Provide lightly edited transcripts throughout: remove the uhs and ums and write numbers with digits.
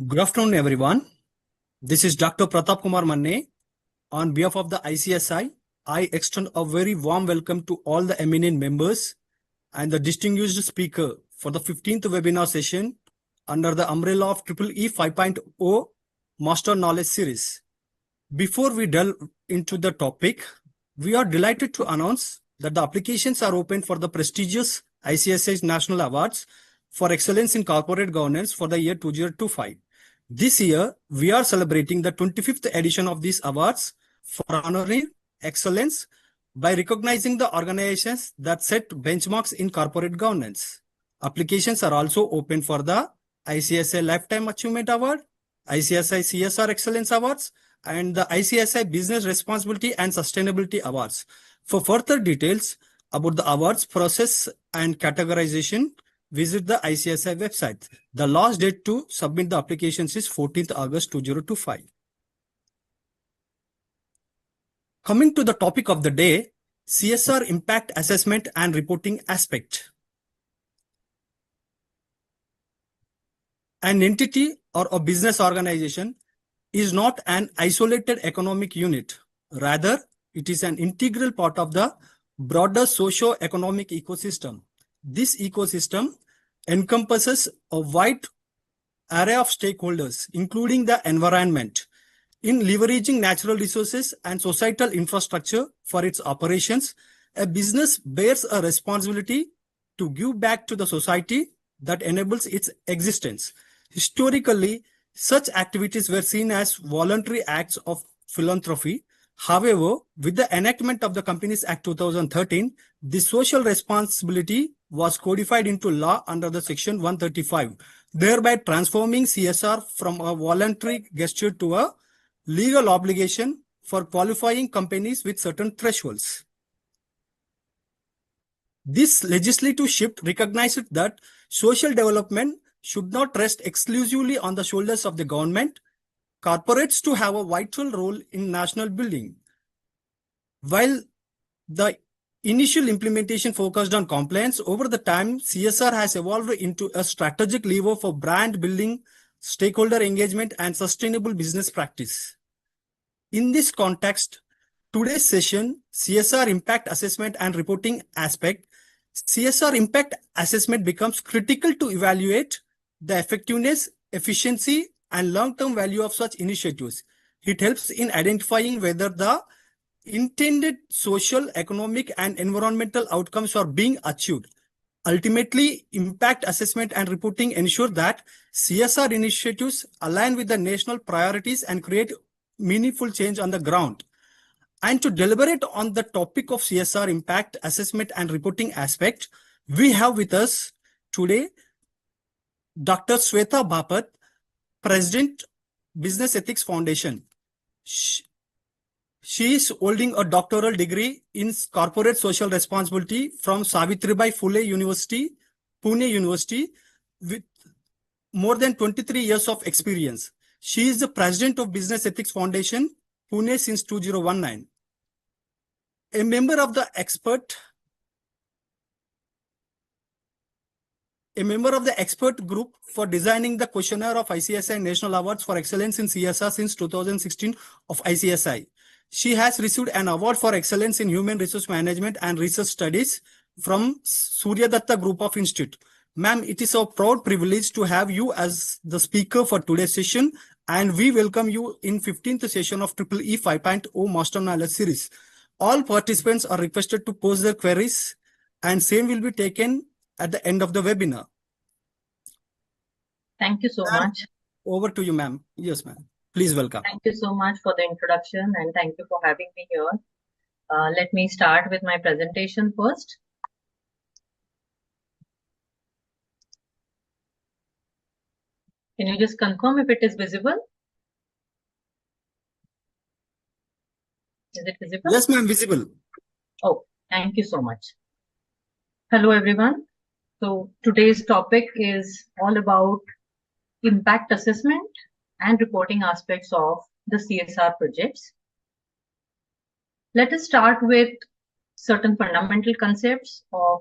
Good afternoon, everyone. This is Dr. Pratap Kumar Manne. On behalf of the ICSI, I extend a very warm welcome to all the eminent members and the distinguished speaker for the 15th webinar session under the umbrella of EEE 5.0 Master Knowledge Series. Before we delve into the topic, we are delighted to announce that the applications are open for the prestigious ICSI National Awards for Excellence in Corporate Governance for the year 2025. This year, we are celebrating the 25th edition of these awards for honoring excellence by recognizing the organizations that set benchmarks in corporate governance. Applications are also open for the ICSI Lifetime Achievement Award, ICSI CSR Excellence Awards, and the ICSI Business Responsibility and Sustainability Awards. For further details about the awards process and categorization, visit the ICSI website. The last date to submit the applications is 14th August 2025. Coming to the topic of the day, CSR Impact Assessment and Reporting Aspect. An entity or a business organization is not an isolated economic unit. Rather, it is an integral part of the broader socio-economic ecosystem. This ecosystem encompasses a wide array of stakeholders, including the environment, in leveraging natural resources and societal infrastructure for its operations. A business bears a responsibility to give back to the society that enables its existence. Historically, such activities were seen as voluntary acts of philanthropy. However, with the enactment of the Companies Act 2013, the social responsibility was codified into law under the Section 135, thereby transforming CSR from a voluntary gesture to a legal obligation for qualifying companies with certain thresholds. This legislative shift recognized that social development should not rest exclusively on the shoulders of the government. Corporates to have a vital role in national building. While the initial implementation focused on compliance, over the time, CSR has evolved into a strategic lever for brand building, stakeholder engagement, and sustainable business practice. In this context, today's session, CSR Impact Assessment and Reporting Aspect. CSR Impact Assessment becomes critical to evaluate the effectiveness, efficiency, and long-term value of such initiatives. It helps in identifying whether the intended social, economic, and environmental outcomes are being achieved. Ultimately, impact assessment and reporting ensure that CSR initiatives align with the national priorities and create meaningful change on the ground. And to deliberate on the topic of CSR impact assessment and reporting aspect, we have with us today Dr. Sweta Bapat, President, Business Ethics Foundation. She is holding a doctoral degree in corporate social responsibility from Savitribai Phule University, Pune University, with more than 23 years of experience. She is the President of Business Ethics Foundation, Pune since 2019. A member of the expert group for designing the questionnaire of ICSI National Awards for Excellence in CSR since 2016 of ICSI. She has received an award for excellence in human resource management and research studies from Suryadatta Group of Institute. Ma'am, it is a proud privilege to have you as the speaker for today's session, and we welcome you in 15th session of EEE 5.0 Master Knowledge Series. All participants are requested to post their queries, and same will be taken at the end of the webinar. Thank you so much. Over to you, ma'am. Yes, ma'am. Please welcome. Thank you so much for the introduction, and thank you for having me here. Let me start with my presentation first. Can you just confirm if it is visible? Is it visible? Yes, ma'am, visible. Oh, thank you so much. Hello, everyone. So today's topic is all about impact assessment and reporting aspects of the CSR projects. Let us start with certain fundamental concepts of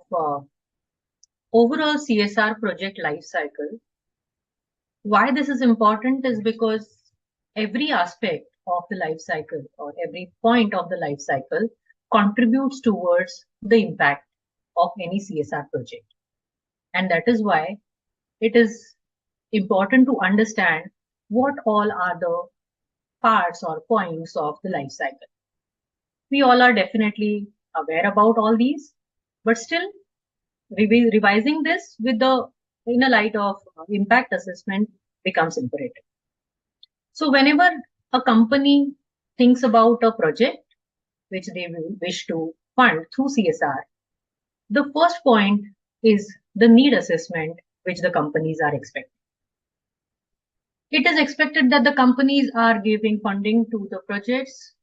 overall CSR project life cycle. Why this is important is because every aspect of the life cycle or every point of the life cycle contributes towards the impact of any CSR project. And that is why it is important to understand what all are the parts or points of the life cycle. We all are definitely aware about all these, but still revising this with the in a light of impact assessment becomes imperative. So whenever a company thinks about a project which they will wish to fund through CSR, the first point is the need assessment which the companies are expecting. It is expected that the companies are giving funding to the projects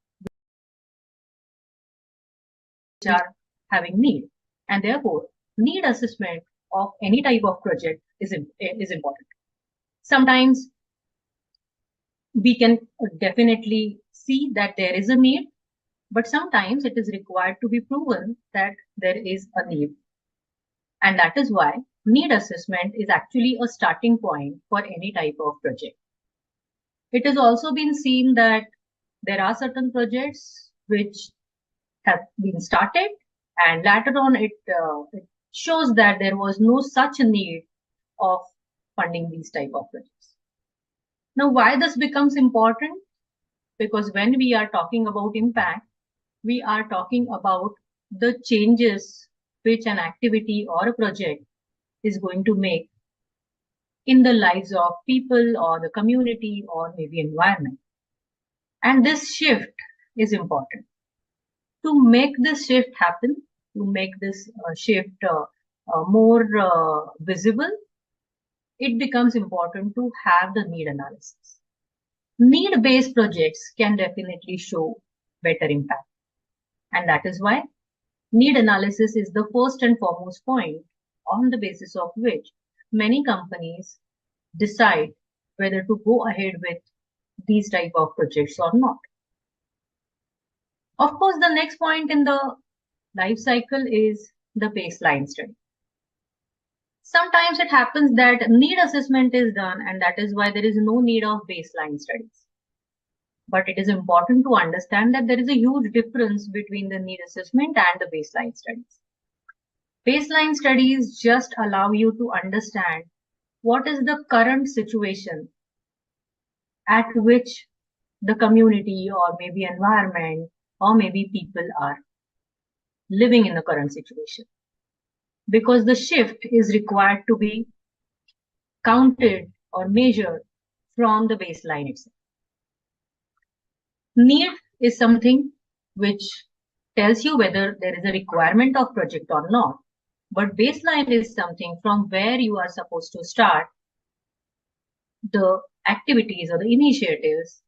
which are having need, and therefore need assessment of any type of project is important. Sometimes we can definitely see that there is a need, but sometimes it is required to be proven that there is a need. And that is why need assessment is actually a starting point for any type of project. It has also been seen that there are certain projects which have been started and later on it shows that there was no such need of funding these type of projects. Now, why this becomes important? Because when we are talking about impact, we are talking about the changes which an activity or a project is going to make in the lives of people or the community or maybe environment. And this shift is important. To make this shift happen, to make this shift more visible, it becomes important to have the need analysis. Need-based projects can definitely show better impact. And that is why need analysis is the first and foremost point on the basis of which many companies decide whether to go ahead with these type of projects or not. Of course, the next point in the life cycle is the baseline study. Sometimes it happens that need assessment is done and that is why there is no need of baseline studies. But it is important to understand that there is a huge difference between the need assessment and the baseline studies. Baseline studies just allow you to understand what is the current situation at which the community or maybe environment or maybe people are living in the current situation. Because the shift is required to be counted or measured from the baseline itself. Need is something which tells you whether there is a requirement of project or not. But baseline is something from where you are supposed to start the activities or the initiatives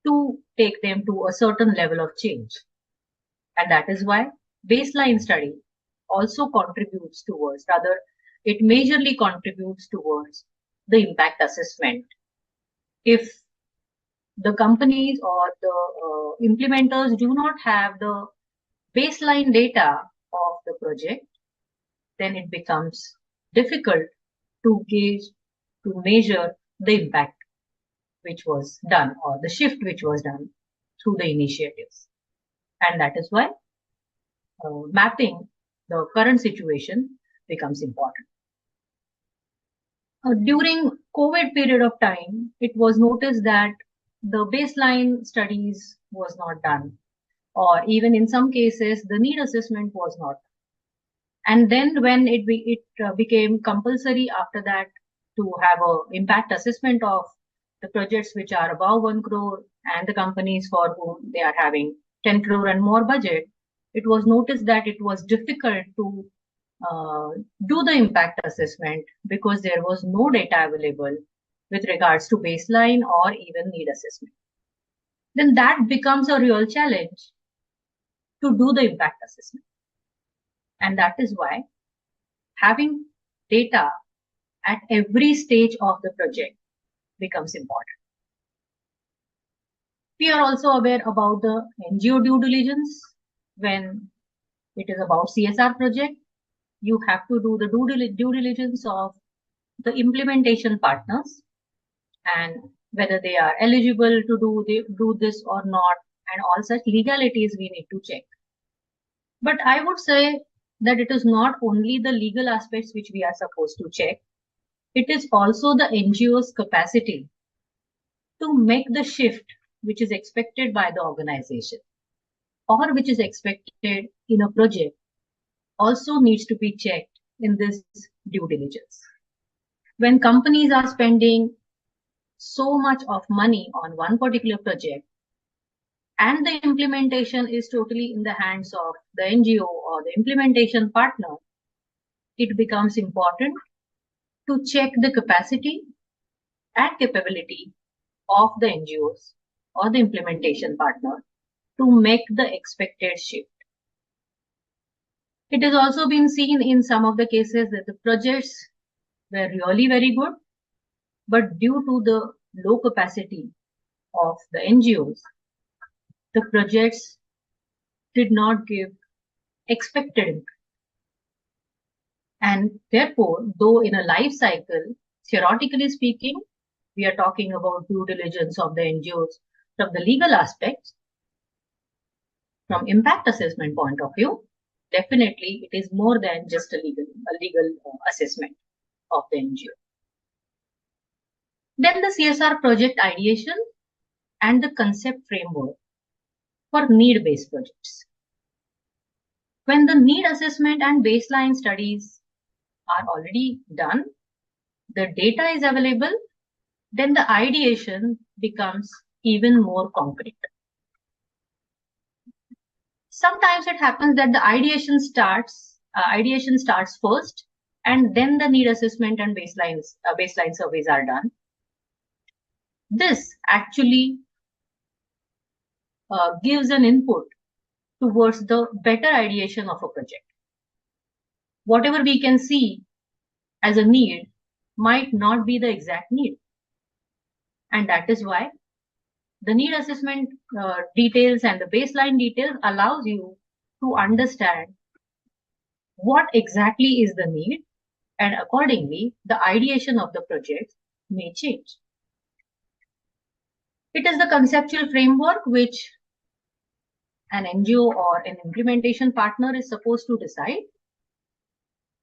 to take them to a certain level of change. And that is why baseline study also contributes towards, rather, it majorly contributes towards the impact assessment. If the companies or the implementers do not have the baseline data of the project, then it becomes difficult to gauge, to measure the impact which was done or the shift which was done through the initiatives. And that is why mapping the current situation becomes important. During COVID period of time, it was noticed that the baseline studies was not done, or even in some cases, the need assessment was not. And then when it became compulsory after that to have a impact assessment of the projects which are above 1 crore and the companies for whom they are having 10 crore and more budget, it was noticed that it was difficult to do the impact assessment because there was no data available with regards to baseline or even need assessment. Then that becomes a real challenge to do the impact assessment. And that is why having data at every stage of the project becomes important. We are also aware about the NGO due diligence. When it is about CSR project, you have to do the due diligence of the implementation partners. and whether they are eligible to do this or not, and all such legalities we need to check. But I would say that it is not only the legal aspects which we are supposed to check, it is also the NGO's capacity to make the shift which is expected by the organization or which is expected in a project also needs to be checked in this due diligence. When companies are spending so much of money on one particular project and the implementation is totally in the hands of the NGO or the implementation partner, it becomes important to check the capacity and capability of the NGOs or the implementation partner to make the expected shift. It has also been seen in some of the cases that the projects were really very good, but due to the low capacity of the NGOs, the projects did not give expected impact. And therefore, though in a life cycle, theoretically speaking, we are talking about due diligence of the NGOs from the legal aspects, from impact assessment point of view, definitely it is more than just a legal assessment of the NGO. Then the CSR project ideation and the concept framework for need-based projects. When the need assessment and baseline studies are already done, the data is available, then the ideation becomes even more concrete. Sometimes it happens that the ideation starts first, and then the need assessment and baseline surveys are done. This actually gives an input towards the better ideation of a project. Whatever we can see as a need might not be the exact need. And that is why the need assessment details and the baseline details allows you to understand what exactly is the need, and accordingly, the ideation of the project may change. It is the conceptual framework which an NGO or an implementation partner is supposed to decide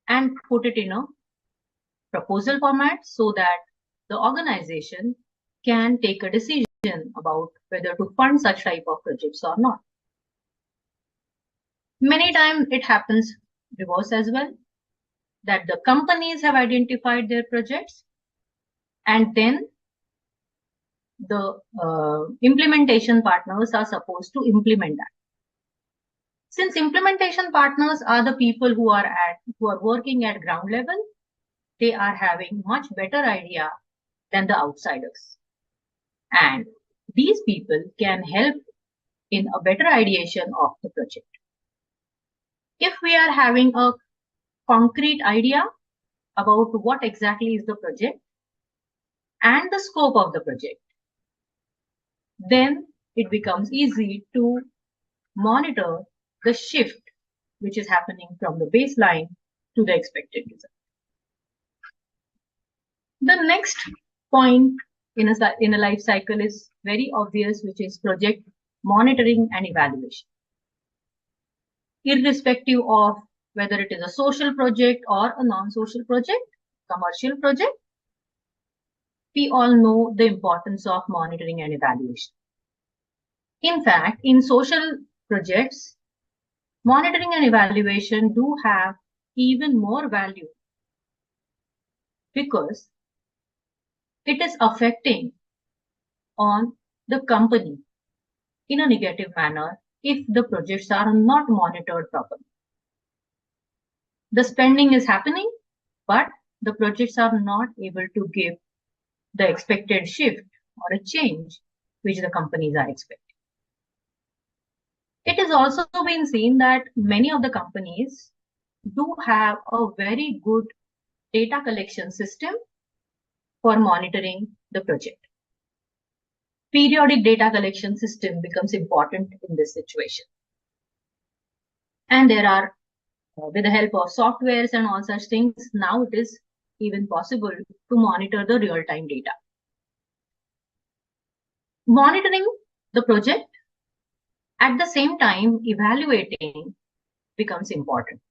and put it in a proposal format so that the organization can take a decision about whether to fund such type of projects or not. Many times it happens reverse as well, that the companies have identified their projects and then the implementation partners are supposed to implement that. Since implementation partners are the people who are working at ground level, they are having much better idea than the outsiders. And these people can help in a better ideation of the project. If we are having a concrete idea about what exactly is the project and the scope of the project, then it becomes easy to monitor the shift which is happening from the baseline to the expected result. The next point in a life cycle is very obvious, which is project monitoring and evaluation. Irrespective of whether it is a social project or a non-social project, commercial project, we all know the importance of monitoring and evaluation. In fact, in social projects, monitoring and evaluation do have even more value because it is affecting on the company in a negative manner if the projects are not monitored properly. The spending is happening, but the projects are not able to give the expected shift or a change which the companies are expecting. It has also been seen that many of the companies do have a very good data collection system for monitoring the project. Periodic data collection system becomes important in this situation. And there are, with the help of softwares and all such things, now it is even possible to monitor the real-time data. Monitoring the project, at the same time evaluating, becomes important.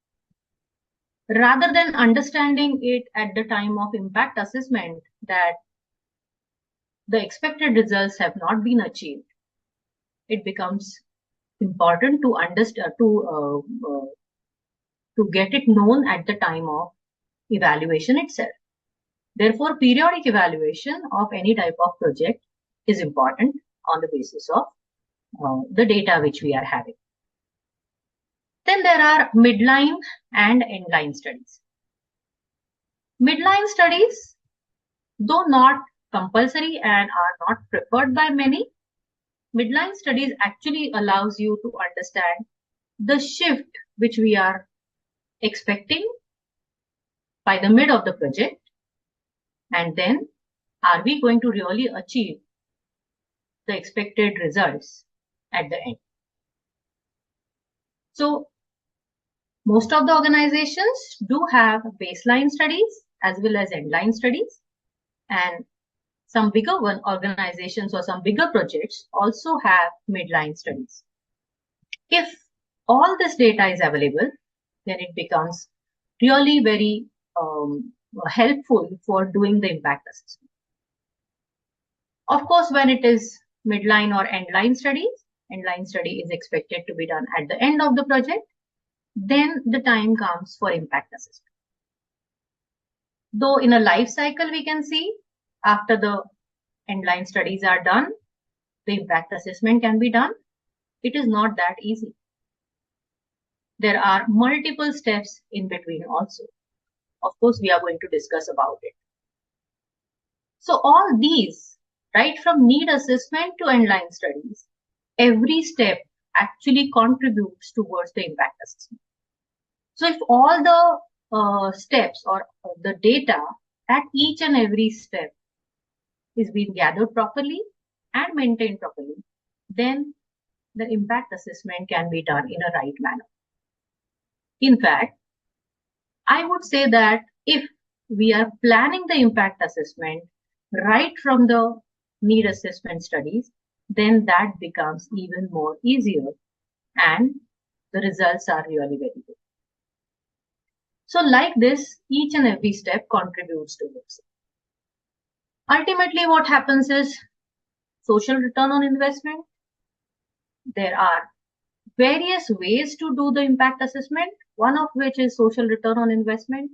Rather than understanding it at the time of impact assessment that the expected results have not been achieved, it becomes important to understand to get it known at the time of evaluation itself. Therefore, periodic evaluation of any type of project is important on the basis of the data which we are having. Then there are midline and endline studies. Midline studies, though not compulsory and are not preferred by many, midline studies actually allows you to understand the shift which we are expecting by the mid of the project, and then are we going to really achieve the expected results at the end. So most of the organizations do have baseline studies as well as endline studies, and some bigger organizations or some bigger projects also have midline studies. If all this data is available, then it becomes really very helpful for doing the impact assessment. Of course, when it is midline or endline study is expected to be done at the end of the project, then the time comes for impact assessment. Though in a life cycle, we can see after the endline studies are done, the impact assessment can be done. It is not that easy. There are multiple steps in between also. Of course, we are going to discuss about it. So all these, right from need assessment to endline studies, every step actually contributes towards the impact assessment. So if all the steps or the data at each and every step is being gathered properly and maintained properly, then the impact assessment can be done in a right manner. In fact, I would say that if we are planning the impact assessment right from the need assessment studies, then that becomes even more easier and the results are really very good. So like this, each and every step contributes to this. Ultimately, what happens is social return on investment. There are various ways to do the impact assessment, one of which is social return on investment,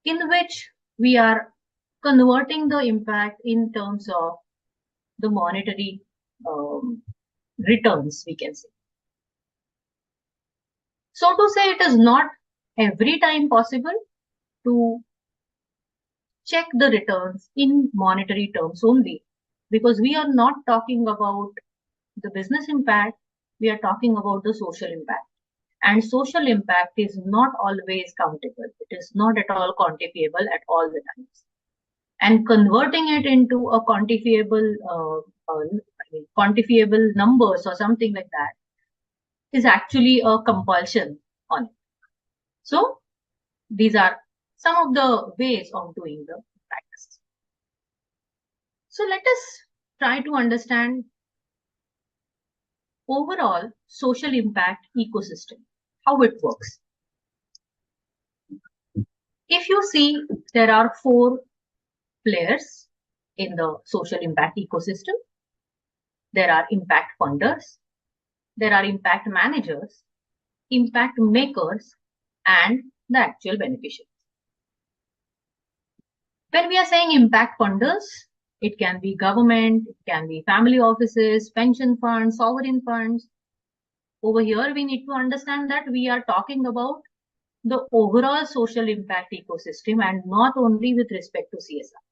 in which we are converting the impact in terms of the monetary returns, we can say. So to say, it is not every time possible to check the returns in monetary terms only, because we are not talking about the business impact, we are talking about the social impact. And social impact is not always countable. It is not at all quantifiable at all the times. And converting it into a quantifiable numbers or something like that is actually a compulsion on it. So these are some of the ways of doing the practice. So let us try to understand overall social impact ecosystem, how it works. If you see, there are 4 players in the social impact ecosystem. There are impact funders, there are impact managers, impact makers, and the actual beneficiaries. When we are saying impact funders, it can be government, it can be family offices, pension funds, sovereign funds. Over here, we need to understand that we are talking about the overall social impact ecosystem and not only with respect to CSR.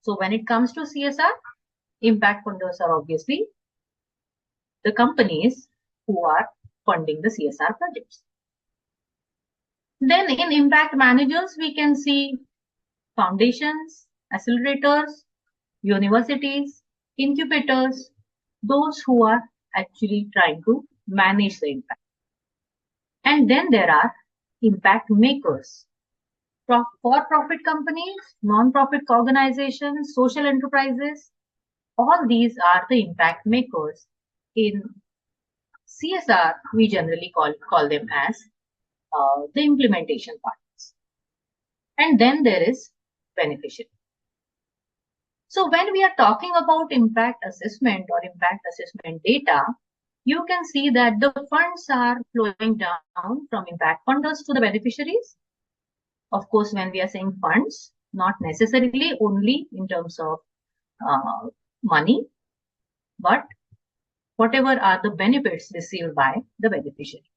So when it comes to CSR, impact funders are obviously the companies who are funding the CSR projects. Then in impact managers, we can see foundations, accelerators, universities, incubators, those who are actually trying to manage the impact. And then there are impact makers, for-profit companies, non-profit organizations, social enterprises, All these are the impact makers. In CSR, we generally call them as the implementation partners. And then there is beneficiary. So when we are talking about impact assessment or impact assessment data, you can see that the funds are flowing down from impact funders to the beneficiaries. Of course, when we are saying funds, not necessarily only in terms of money, but whatever are the benefits received by the beneficiary.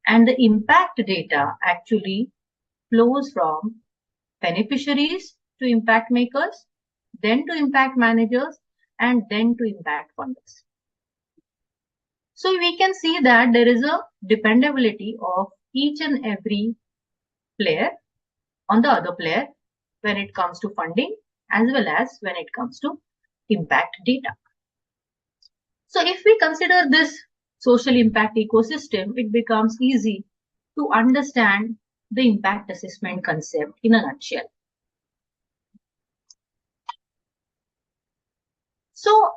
And the impact data actually flows from beneficiaries to impact makers, then to impact managers, and then to impact funders. So we can see that there is a dependability of each and every player on the other player when it comes to funding as well as when it comes to impact data. So if we consider this social impact ecosystem, it becomes easy to understand the impact assessment concept in a nutshell. So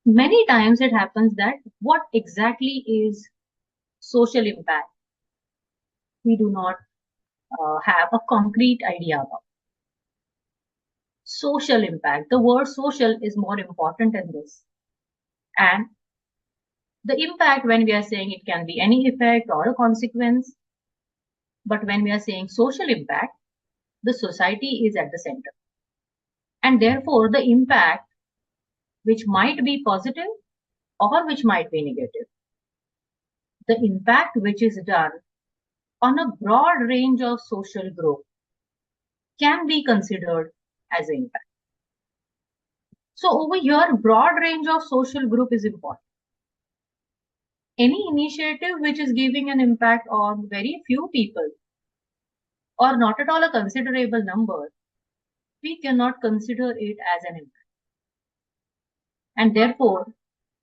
many times it happens that what exactly is social impact, we do not have a concrete idea about. Social impact, the word social is more important in this. And the impact, when we are saying, it can be any effect or a consequence. But when we are saying social impact, the society is at the center. And therefore, the impact, which might be positive or which might be negative, the impact which is done on a broad range of social group can be considered as an impact. So over here, broad range of social group is important. Any initiative which is giving an impact on very few people or not at all a considerable number, we cannot consider it as an impact. And therefore,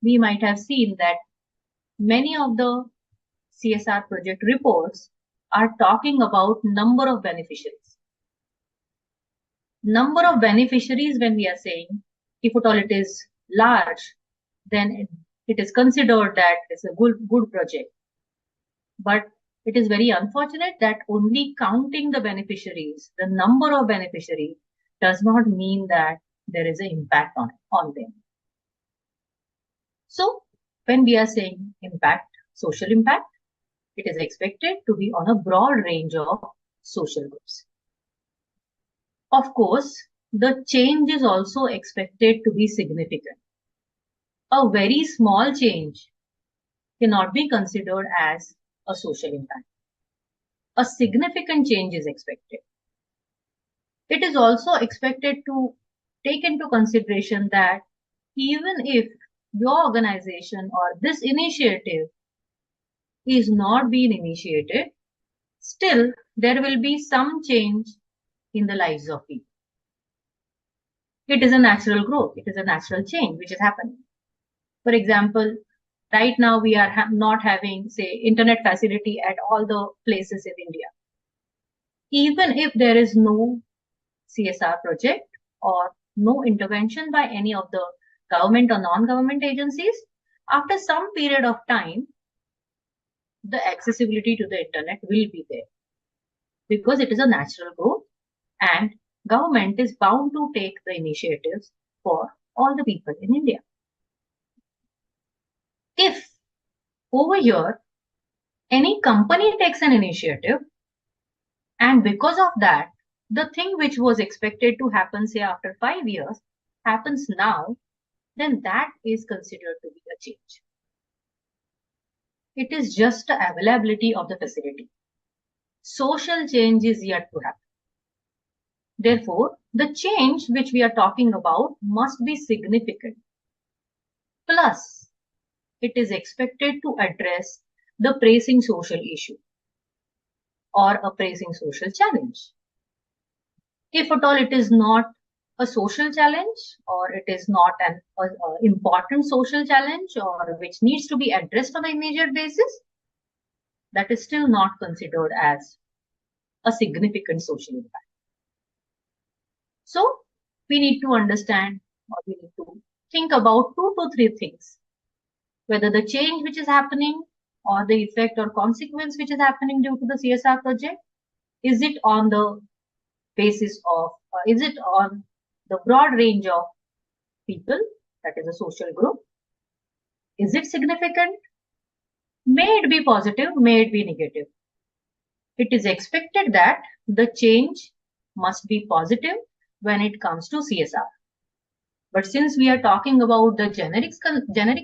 we might have seen that many of the CSR project reports are talking about number of beneficiaries. Number of beneficiaries, when we are saying, if at all it is large, then it is considered that it's a good project. But it is very unfortunate that only counting the beneficiaries, the number of beneficiaries, does not mean that there is an impact on them. So when we are saying impact, social impact, it is expected to be on a broad range of social groups. Of course, the change is also expected to be significant. A very small change cannot be considered as a social impact. A significant change is expected. It is also expected to take into consideration that even if your organization or this initiative is not being initiated, still there will be some change in the lives of people. It is a natural growth. It is a natural change which is happening. For example, right now we are not having, say, internet facility at all the places in India. Even if there is no CSR project or no intervention by any of the government or non-government agencies, after some period of time, the accessibility to the internet will be there because it is a natural growth and government is bound to take the initiatives for all the people in India. If over here any company takes an initiative and because of that, the thing which was expected to happen, say, after 5 years happens now, then that is considered to be a change. It is just the availability of the facility. Social change is yet to happen. Therefore, the change which we are talking about must be significant. Plus, it is expected to address the pressing social issue or a pressing social challenge. If at all it is not a social challenge or it is not an important social challenge or which needs to be addressed on an immediate basis, that is still not considered as a significant social impact. So we need to understand or we need to think about 2 to 3 things. Whether the change which is happening or the effect or consequence which is happening due to the CSR project, is it on the basis of, is it on the broad range of people, that is a social group? Is it significant? May it be positive, may it be negative. It is expected that the change must be positive when it comes to CSR. But since we are talking about the generic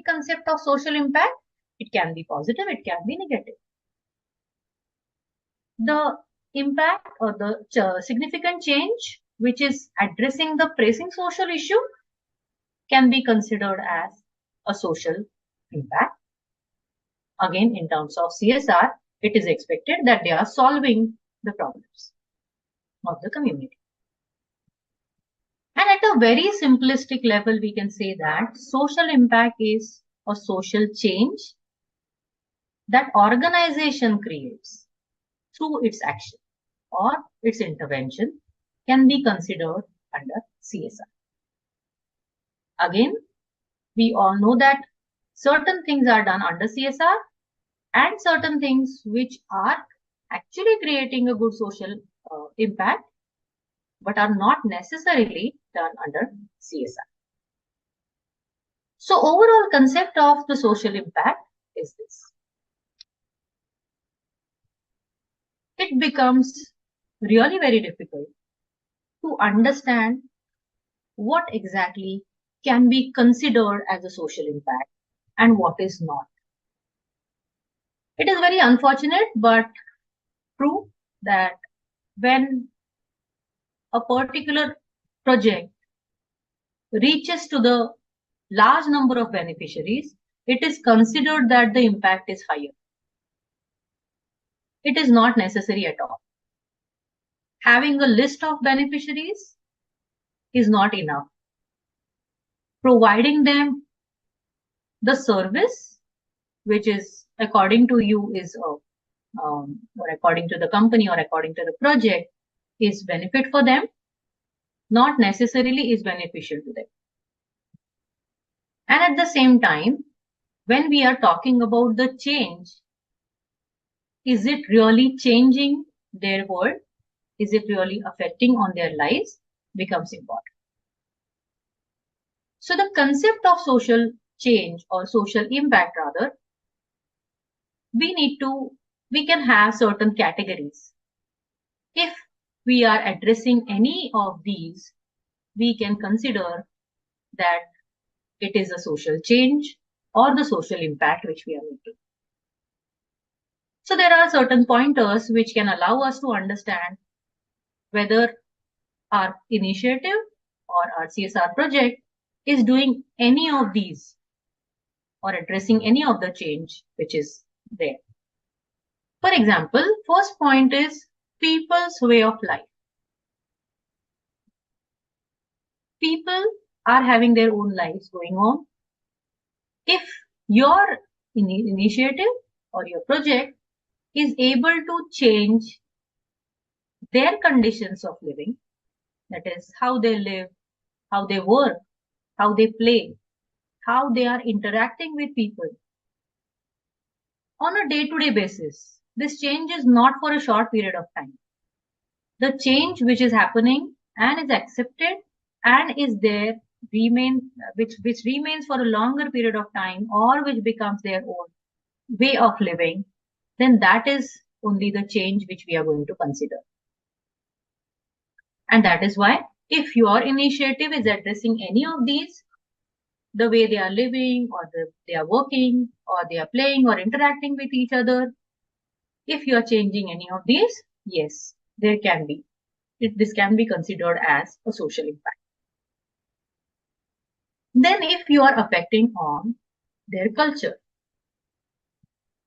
concept of social impact, it can be positive, it can be negative. The impact or the significant change which is addressing the pressing social issue can be considered as a social impact. Again, in terms of CSR, it is expected that they are solving the problems of the community. And at a very simplistic level, we can say that social impact is a social change that organization creates through its action or its intervention can be considered under CSR. Again, we all know that certain things are done under CSR and certain things which are actually creating a good social impact but are not necessarily done under CSR. So overall concept of the social impact is this. It becomes really very difficult to understand what exactly can be considered as a social impact and what is not. It is very unfortunate but true that when a particular project reaches to the large number of beneficiaries, it is considered that the impact is higher. It is not necessary at all. Having a list of beneficiaries is not enough. Providing them the service, which is according to you is, or according to the company or according to the project, is benefit for them, not necessarily is beneficial to them. And at the same time, when we are talking about the change, is it really changing their world? Is it really affecting on their lives? Becomes important. So the concept of social change or social impact rather, we can have certain categories. If we are addressing any of these, we can consider that it is a social change or the social impact which we are making. So there are certain pointers which can allow us to understand whether our initiative or our CSR project is doing any of these or addressing any of the change which is there. For example, first point is people's way of life. People are having their own lives going on. If your initiative or your project is able to change their conditions of living, that is how they live, how they work, how they play, how they are interacting with people on a day-to-day basis, this change is not for a short period of time. The change which is happening and is accepted and is there which remains for a longer period of time or which becomes their own way of living, then that is only the change which we are going to consider. And that is why if your initiative is addressing any of these, the way they are living or they are working or they are playing or interacting with each other, if you are changing any of these, yes, there can be. This can be considered as a social impact. Then if you are affecting on their culture.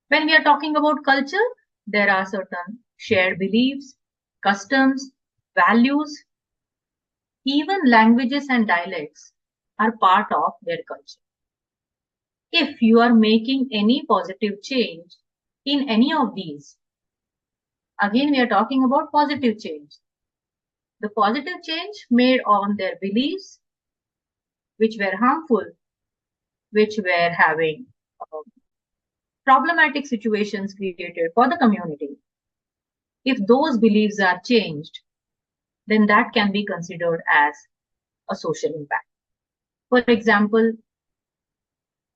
When we are talking about culture, there are certain shared beliefs, customs, values, even languages and dialects are part of their culture. If you are making any positive change in any of these, again we are talking about positive change. The positive change made on their beliefs, which were harmful, which were having problematic situations created for the community, if those beliefs are changed, then that can be considered as a social impact. For example,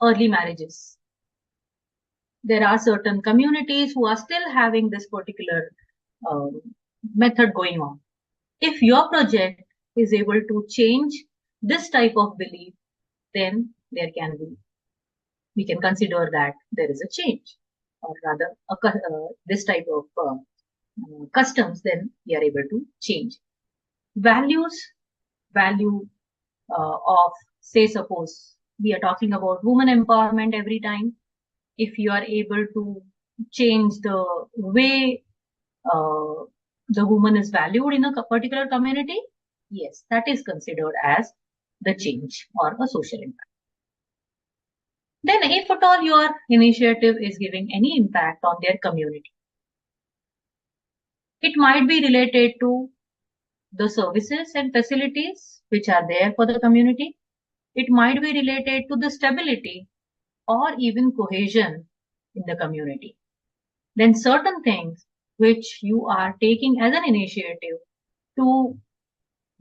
early marriages. There are certain communities who are still having this particular method going on. If your project is able to change this type of belief, then we can consider that there is a change, or rather this type of customs, then we are able to change. Value of, say, suppose we are talking about women empowerment every time. If you are able to change the way the woman is valued in a particular community, yes, that is considered as the change or a social impact. Then if at all your initiative is giving any impact on their community, it might be related to the services and facilities which are there for the community. It might be related to the stability or even cohesion in the community. Then certain things which you are taking as an initiative to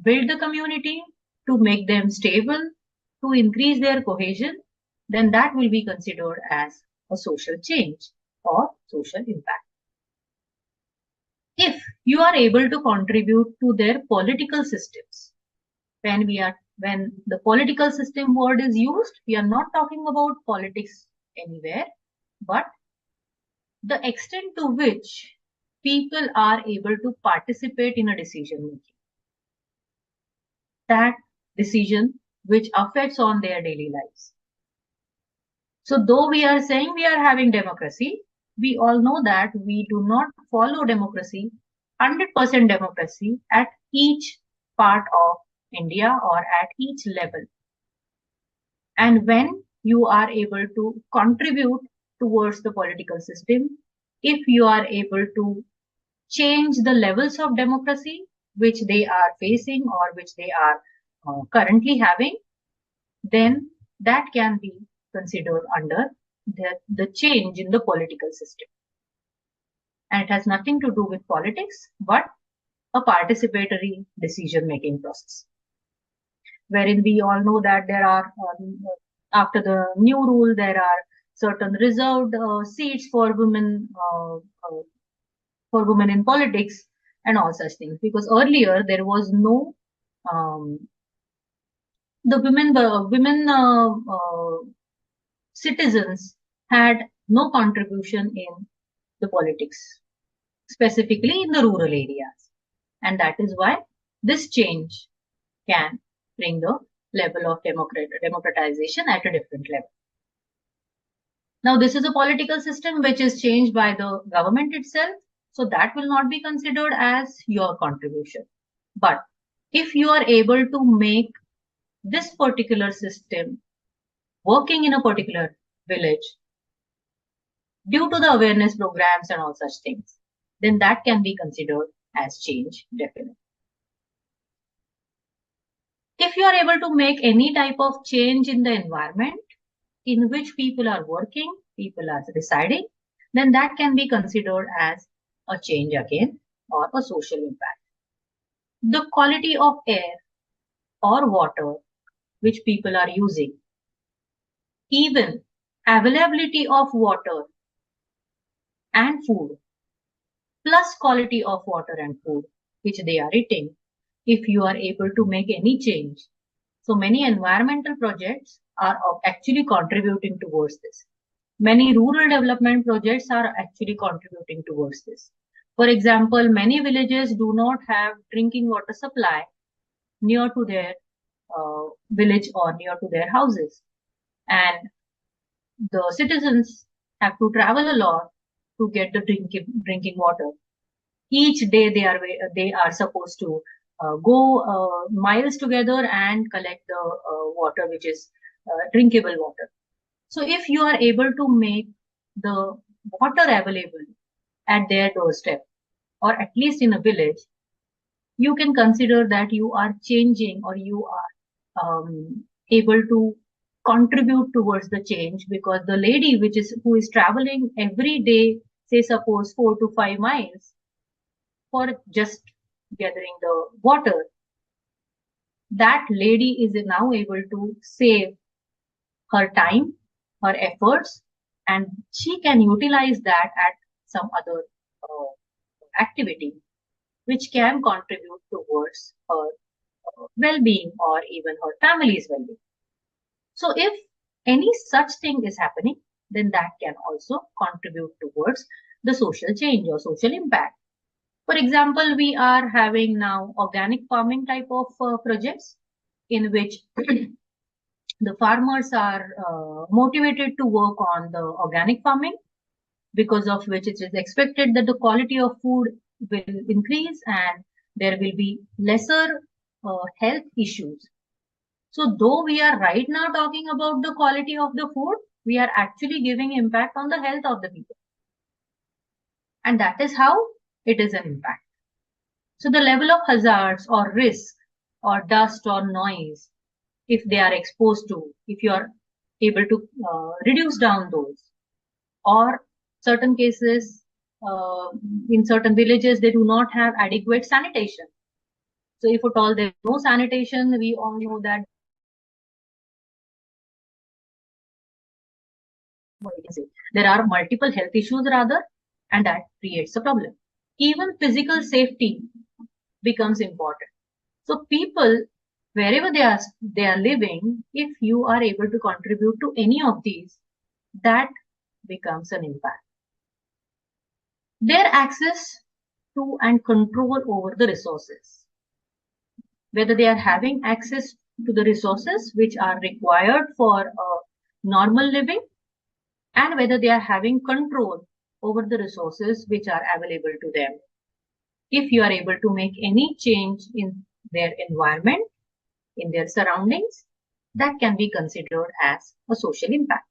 build the community, to make them stable, to increase their cohesion, then that will be considered as a social change or social impact. If you are able to contribute to their political systems, when the political system word is used, we are not talking about politics anywhere, but the extent to which people are able to participate in a decision making. That decision which affects on their daily lives. So though we are saying we are having democracy, we all know that we do not follow democracy, 100% democracy at each part of India or at each level. And when you are able to contribute towards the political system, if you are able to change the levels of democracy which they are facing or which they are currently having, then that can be considered under the change in the political system. And it has nothing to do with politics, but a participatory decision-making process, wherein we all know that there are, after the new rule, there are certain reserved seats for women in politics and all such things. Because earlier there was no the women citizens had no contribution in the politics, specifically in the rural areas. And that is why this change can bring the level of democratization at a different level. Now, this is a political system which is changed by the government itself, so that will not be considered as your contribution. But if you are able to make this particular system working in a particular village due to the awareness programs and all such things, then that can be considered as change, definitely. If you are able to make any type of change in the environment in which people are working, people are residing, then that can be considered as a change again or a social impact. The quality of air or water which people are using, even availability of water and food, plus quality of water and food which they are eating, if you are able to make any change. So many environmental projects are actually contributing towards this. Many rural development projects are actually contributing towards this. For example, many villages do not have drinking water supply near to their village or near to their houses. And the citizens have to travel a lot to get the drinking water. Each day they are supposed to go miles together and collect the water which is drinkable water. So if you are able to make the water available at their doorstep, or at least in a village, you can consider that you are changing or you are able to contribute towards the change, because the lady who is traveling every day, say suppose 4 to 5 miles for just gathering the water, that lady is now able to save her time, her efforts, and she can utilize that at some other activity which can contribute towards her well-being or even her family's well-being. So if any such thing is happening, then that can also contribute towards the social change or social impact. For example, we are having now organic farming type of projects in which the farmers are motivated to work on the organic farming, because of which it is expected that the quality of food will increase and there will be lesser health issues. So though we are right now talking about the quality of the food, we are actually giving impact on the health of the people. And that is how it is an impact. So the level of hazards or risk or dust or noise, if they are exposed to, if you are able to reduce down those, or certain cases, in certain villages, they do not have adequate sanitation. So if at all there is no sanitation, we all know that there are multiple health issues rather, and that creates a problem. Even physical safety becomes important. So people, wherever they are living, if you are able to contribute to any of these, that becomes an impact. Their access to and control over the resources, whether they are having access to the resources which are required for normal living, and whether they are having control over the resources which are available to them. If you are able to make any change in their environment, in their surroundings, that can be considered as a social impact.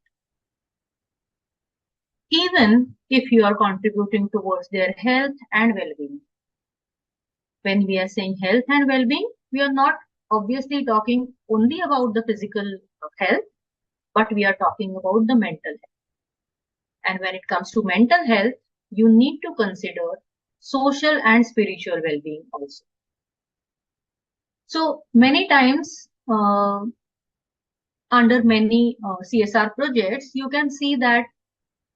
Even if you are contributing towards their health and well-being. When we are saying health and well-being, we are not obviously talking only about the physical health, but we are talking about the mental health. And when it comes to mental health, you need to consider social and spiritual well-being also. So many times, under many CSR projects, you can see that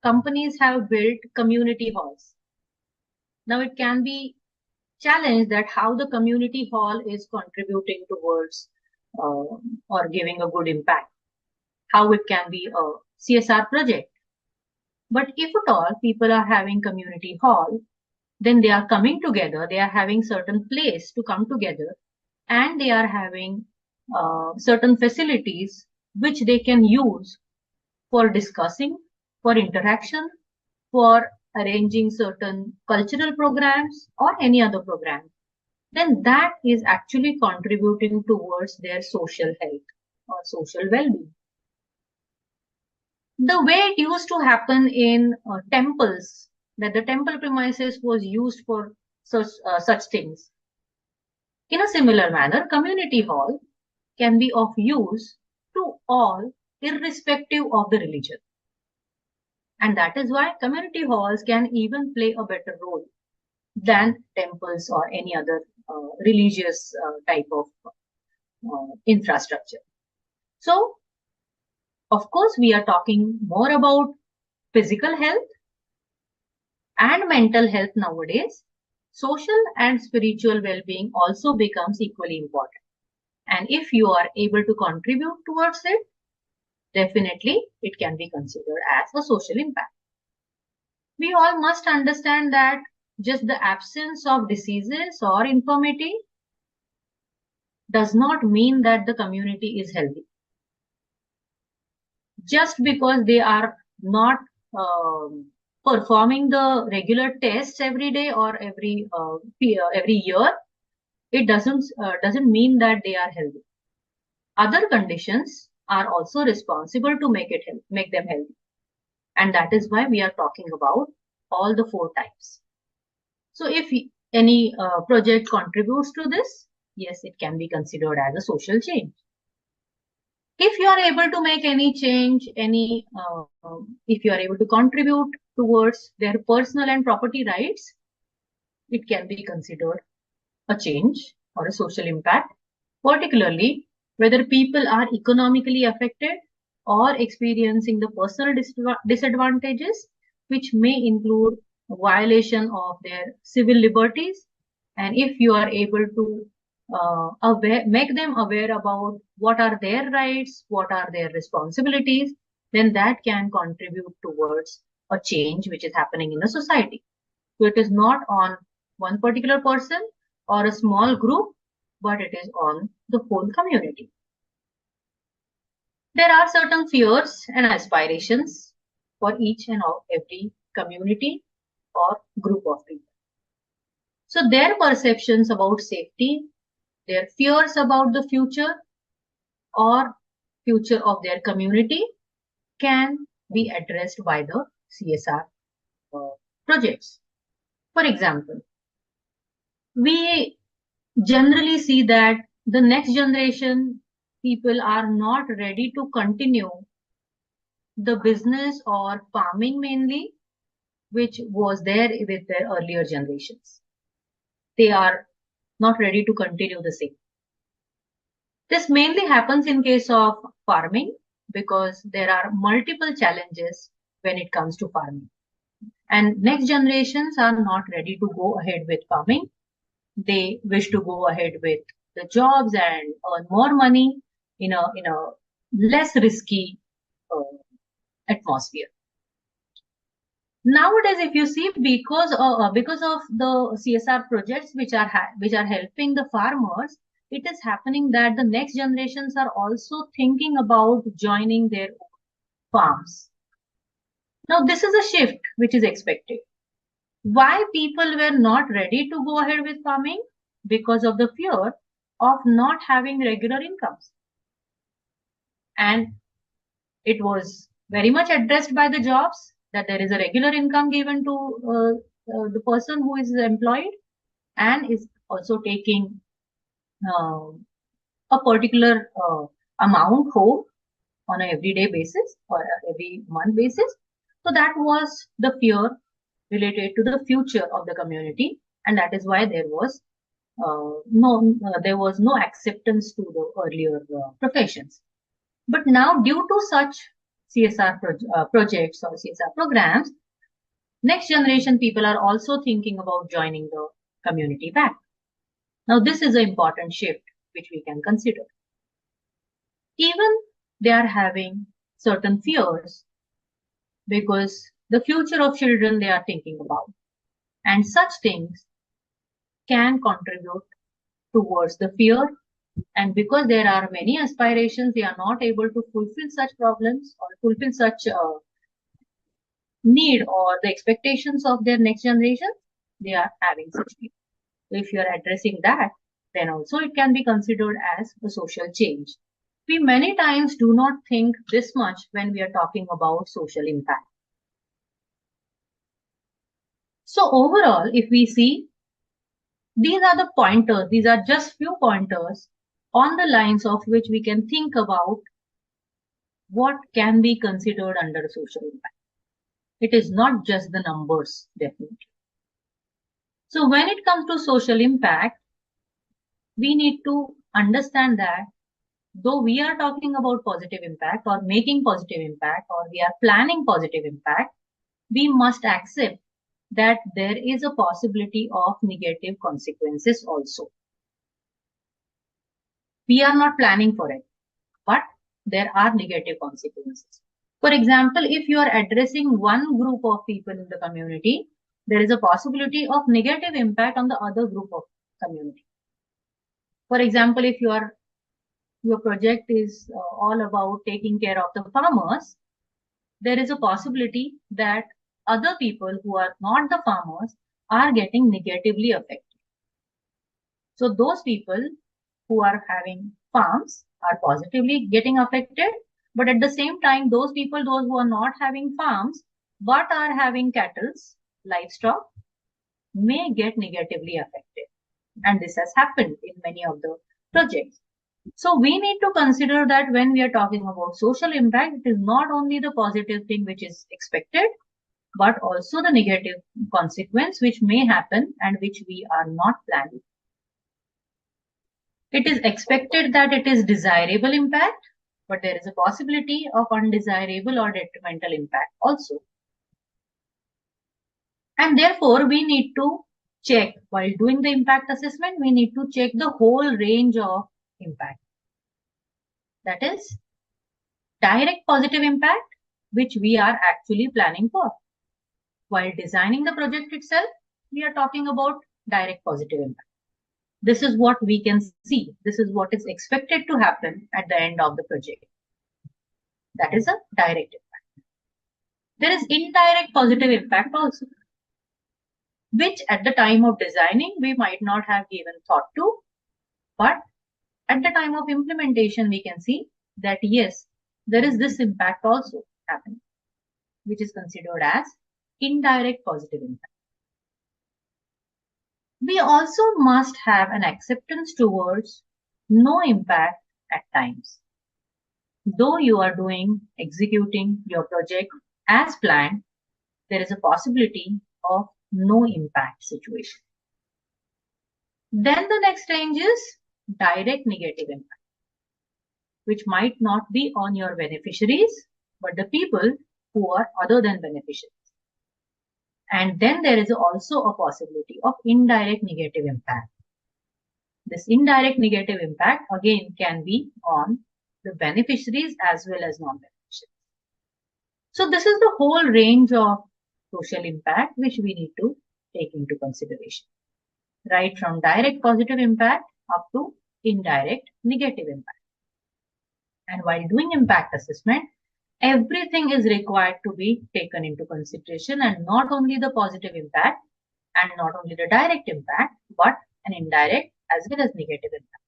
companies have built community halls. Now it can be challenged that how the community hall is contributing towards or giving a good impact, how it can be a CSR project. But if at all people are having community hall, then they are coming together, they are having certain place to come together, and they are having certain facilities which they can use for discussing, for interaction, for arranging certain cultural programs or any other program, then that is actually contributing towards their social health or social well-being. The way it used to happen in temples, that the temple premises was used for such things. In a similar manner, community hall can be of use to all, irrespective of the religion. And that is why community halls can even play a better role than temples or any other religious type of infrastructure. So, of course, we are talking more about physical health and mental health nowadays. Social and spiritual well-being also becomes equally important. And if you are able to contribute towards it, definitely it can be considered as a social impact. We all must understand that just the absence of diseases or infirmity does not mean that the community is healthy. Just because they are not performing the regular tests every day or every year, it doesn't mean that they are healthy. Other conditions are also responsible to make them healthy, and that is why we are talking about all the 4 types. So if any project contributes to this, yes, it can be considered as a social change. If you are able to make any change, if you are able to contribute towards their personal and property rights, it can be considered a change or a social impact, particularly whether people are economically affected or experiencing the personal disadvantages, which may include violation of their civil liberties. And if you are able to make them aware about what are their rights, what are their responsibilities, then that can contribute towards a change which is happening in the society. So it is not on one particular person or a small group, but it is on the whole community. There are certain fears and aspirations for each and every community or group of people. So their perceptions about safety, their fears about the future or future of their community can be addressed by the CSR projects. For example, we generally see that the next generation people are not ready to continue the business or farming mainly, which was there with their earlier generations. They are not ready to continue the same. This mainly happens in case of farming because there are multiple challenges when it comes to farming. And next generations are not ready to go ahead with farming. They wish to go ahead with the jobs and earn more money in a less risky atmosphere. Nowadays, if you see, because of the CSR projects which are helping the farmers, it is happening that the next generations are also thinking about joining their own farms. Now, this is a shift which is expected. Why people were not ready to go ahead with farming? Because of the fear of not having regular incomes. And it was very much addressed by the jobs that there is a regular income given to the person who is employed and is also taking a particular amount home on an everyday basis or every month basis. So that was the fear related to the future of the community, and that is why there was no acceptance to the earlier professions. But now, due to such CSR projects or CSR programs, next generation people are also thinking about joining the community back. Now, this is an important shift which we can consider. Even they are having certain fears because the future of children they are thinking about. And such things can contribute towards the fear. And because there are many aspirations, they are not able to fulfill such problems or fulfill such need or the expectations of their next generation, they are having such fear. So if you are addressing that, then also it can be considered as a social change. We many times do not think this much when we are talking about social impact. So overall, if we see, these are the pointers, these are just few pointers on the lines of which we can think about what can be considered under social impact. It is not just the numbers, definitely. So when it comes to social impact, we need to understand that though we are talking about positive impact or making positive impact or we are planning positive impact, we must accept that there is a possibility of negative consequences also. We are not planning for it, but there are negative consequences. For example, if you are addressing one group of people in the community, there is a possibility of negative impact on the other group of community. For example, if your project is all about taking care of the farmers, there is a possibility that other people who are not the farmers are getting negatively affected. So those people who are having farms are positively getting affected, but at the same time, those who are not having farms but are having cattle, livestock, may get negatively affected. And this has happened in many of the projects. So we need to consider that when we are talking about social impact, it is not only the positive thing which is expected, but also the negative consequence which may happen and which we are not planning. It is expected that it is desirable impact, but there is a possibility of undesirable or detrimental impact also. And therefore, we need to check while doing the impact assessment, we need to check the whole range of impact. That is direct positive impact, which we are actually planning for. While designing the project itself, we are talking about direct positive impact. This is what we can see. This is what is expected to happen at the end of the project. That is a direct impact. There is indirect positive impact also, which at the time of designing, we might not have given thought to, but at the time of implementation, we can see that yes, there is this impact also happening, which is considered as indirect positive impact. We also must have an acceptance towards no impact at times. Though you are executing your project as planned, there is a possibility of no impact situation. Then the next range is direct negative impact, which might not be on your beneficiaries, but the people who are other than beneficiaries. And then there is also a possibility of indirect negative impact. This indirect negative impact again can be on the beneficiaries as well as non-beneficiaries. So this is the whole range of social impact which we need to take into consideration, right from direct positive impact up to indirect negative impact. And while doing impact assessment, everything is required to be taken into consideration, and not only the positive impact and not only the direct impact, but an indirect as well as negative impact.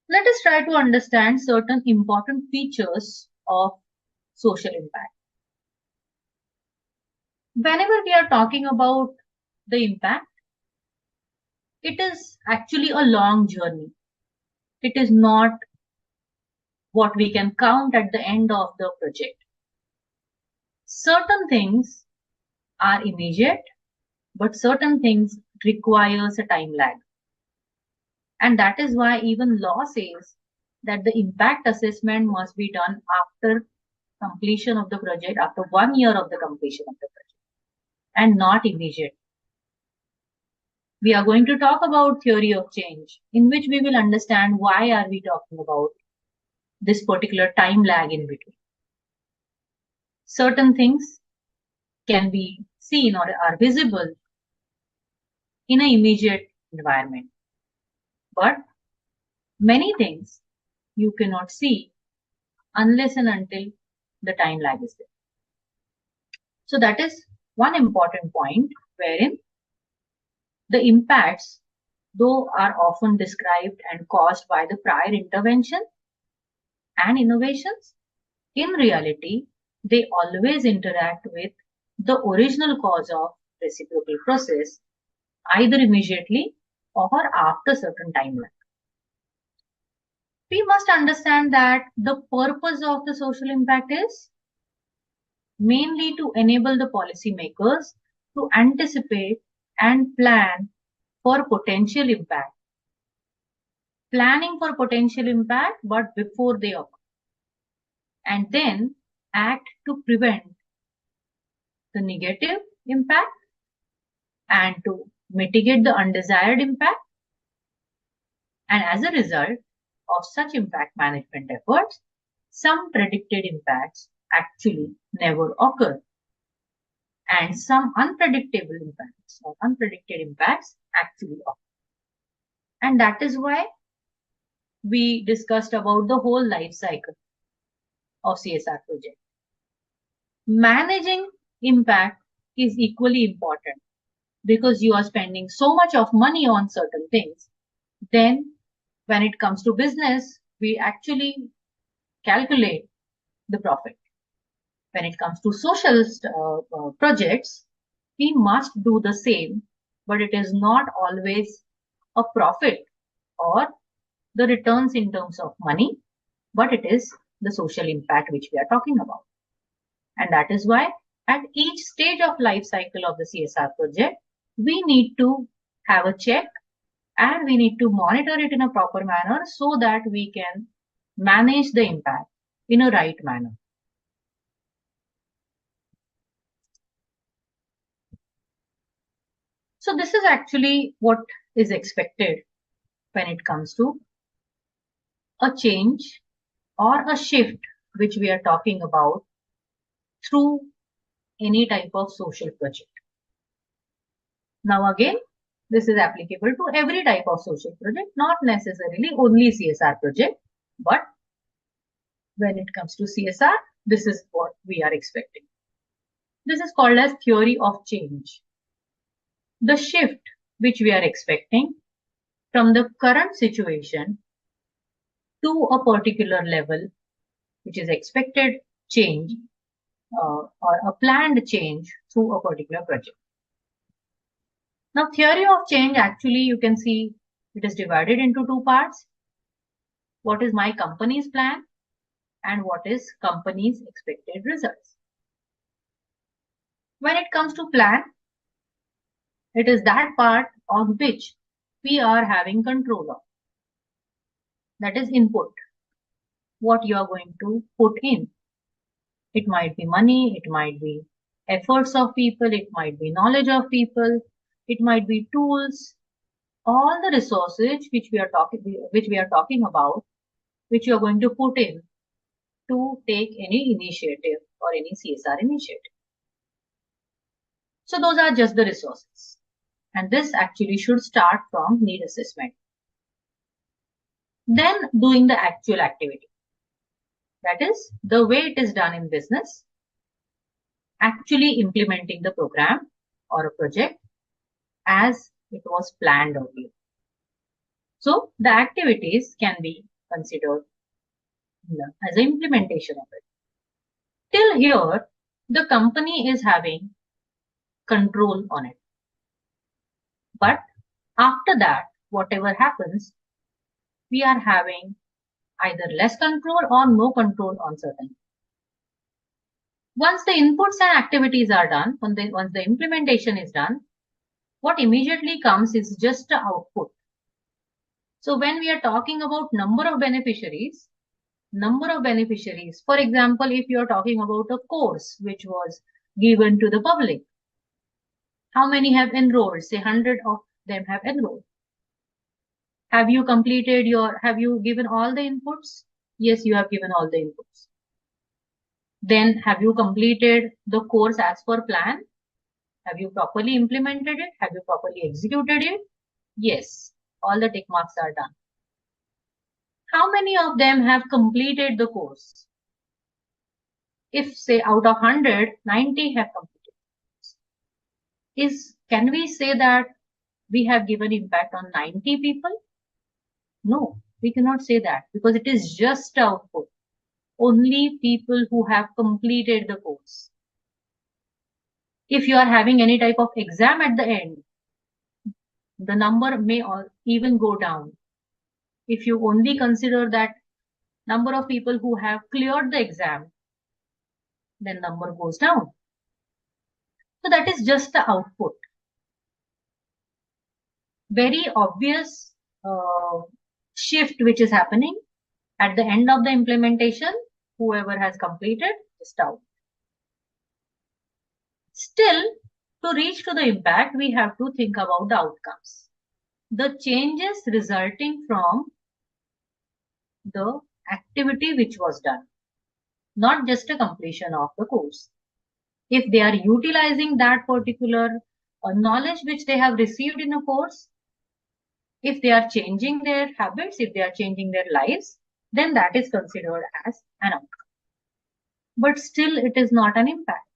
Let us try to understand certain important features of social impact. Whenever we are talking about the impact, it is actually a long journey. It is not what we can count at the end of the project. Certain things are immediate, but certain things requires a time lag. And that is why even law says that the impact assessment must be done after completion of the project, after 1 year of the completion of the project, and not immediate. We are going to talk about theory of change, in which we will understand why are we talking about this particular time lag in between. Certain things can be seen or are visible in an immediate environment, but many things you cannot see unless and until the time lag is there. So that is one important point wherein the impacts, though are often described and caused by the prior intervention and innovations, in reality, they always interact with the original cause of reciprocal process, either immediately or after certain time lag. We must understand that the purpose of the social impact is mainly to enable the policymakers to anticipate and plan for potential impact. Planning for potential impact, but before they occur. And then act to prevent the negative impact and to mitigate the undesired impact. And as a result of such impact management efforts, some predicted impacts actually never occur. And some unpredictable impacts or unpredicted impacts actually occur. And that is why we discussed about the whole life cycle of CSR project. Managing impact is equally important because you are spending so much of money on certain things. Then when it comes to business, we actually calculate the profit. When it comes to social projects, we must do the same but it is not always a profit or the returns in terms of money, but it is the social impact which we are talking about. And that is why at each stage of life cycle of the CSR project, we need to have a check and we need to monitor it in a proper manner so that we can manage the impact in a right manner. So this is actually what is expected when it comes to a change or a shift which we are talking about through any type of social project. Now again, this is applicable to every type of social project, not necessarily only CSR project, but when it comes to CSR, this is what we are expecting. This is called as theory of change. The shift which we are expecting from the current situation to a particular level, which is expected change or a planned change through a particular project. Now, theory of change, actually, you can see it is divided into two parts. What is my company's plan and what is company's expected results. When it comes to plan, it is that part on which we are having control of. That is input. What you are going to put in. It might be money, it might be efforts of people, it might be knowledge of people, it might be tools, all the resources which we are talking about, which you are going to put in to take any initiative or any CSR initiative. So those are just the resources. And this actually should start from need assessment. Then doing the actual activity. That is the way it is done in business, actually implementing the program or a project as it was planned earlier. So the activities can be considered as an implementation of it. Till here, the company is having control on it. But after that, whatever happens, we are having either less control or no control on certain. Once the inputs and activities are done, once the implementation is done, what immediately comes is just the output. So when we are talking about number of beneficiaries, for example, if you are talking about a course which was given to the public, how many have enrolled? Say 100 of them have enrolled. Have you given all the inputs? Yes, you have given all the inputs. Then have you completed the course as per plan? Have you properly implemented it? Have you properly executed it? Yes, all the tick marks are done. How many of them have completed the course? If say out of 100, 90 have completed. Can we say that we have given impact on 90 people? No, we cannot say that because it is just output. Only people who have completed the course. If you are having any type of exam at the end, the number may even go down. If you only consider that number of people who have cleared the exam, then number goes down. So that is just the output. Very obvious shift which is happening at the end of the implementation, whoever has completed, just out. Still, to reach to the impact, we have to think about the outcomes. The changes resulting from the activity which was done, not just a completion of the course. If they are utilizing that particular knowledge which they have received in a course, if they are changing their habits, if they are changing their lives, then that is considered as an outcome. But still, it is not an impact.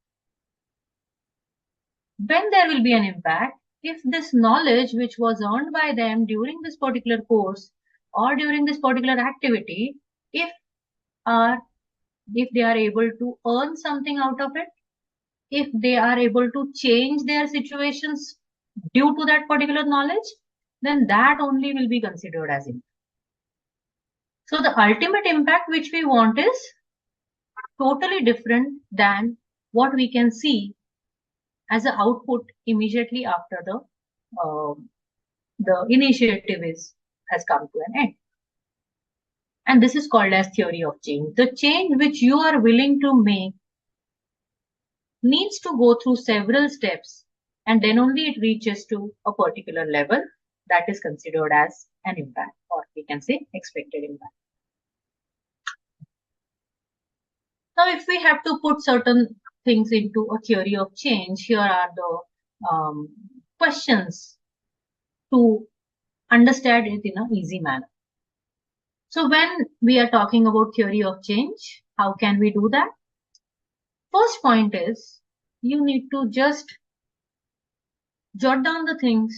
When there will be an impact, if this knowledge which was earned by them during this particular course or during this particular activity, if they are able to earn something out of it, if they are able to change their situations due to that particular knowledge, then that only will be considered as impact. So the ultimate impact which we want is totally different than what we can see as an output immediately after the initiative has come to an end. And this is called as theory of change. The change which you are willing to make needs to go through several steps, and then only it reaches to a particular level that is considered as an impact, or we can say expected impact. Now, if we have to put certain things into a theory of change, here are the questions to understand it in an easy manner. So when we are talking about theory of change, how can we do that? First point is you need to just jot down the things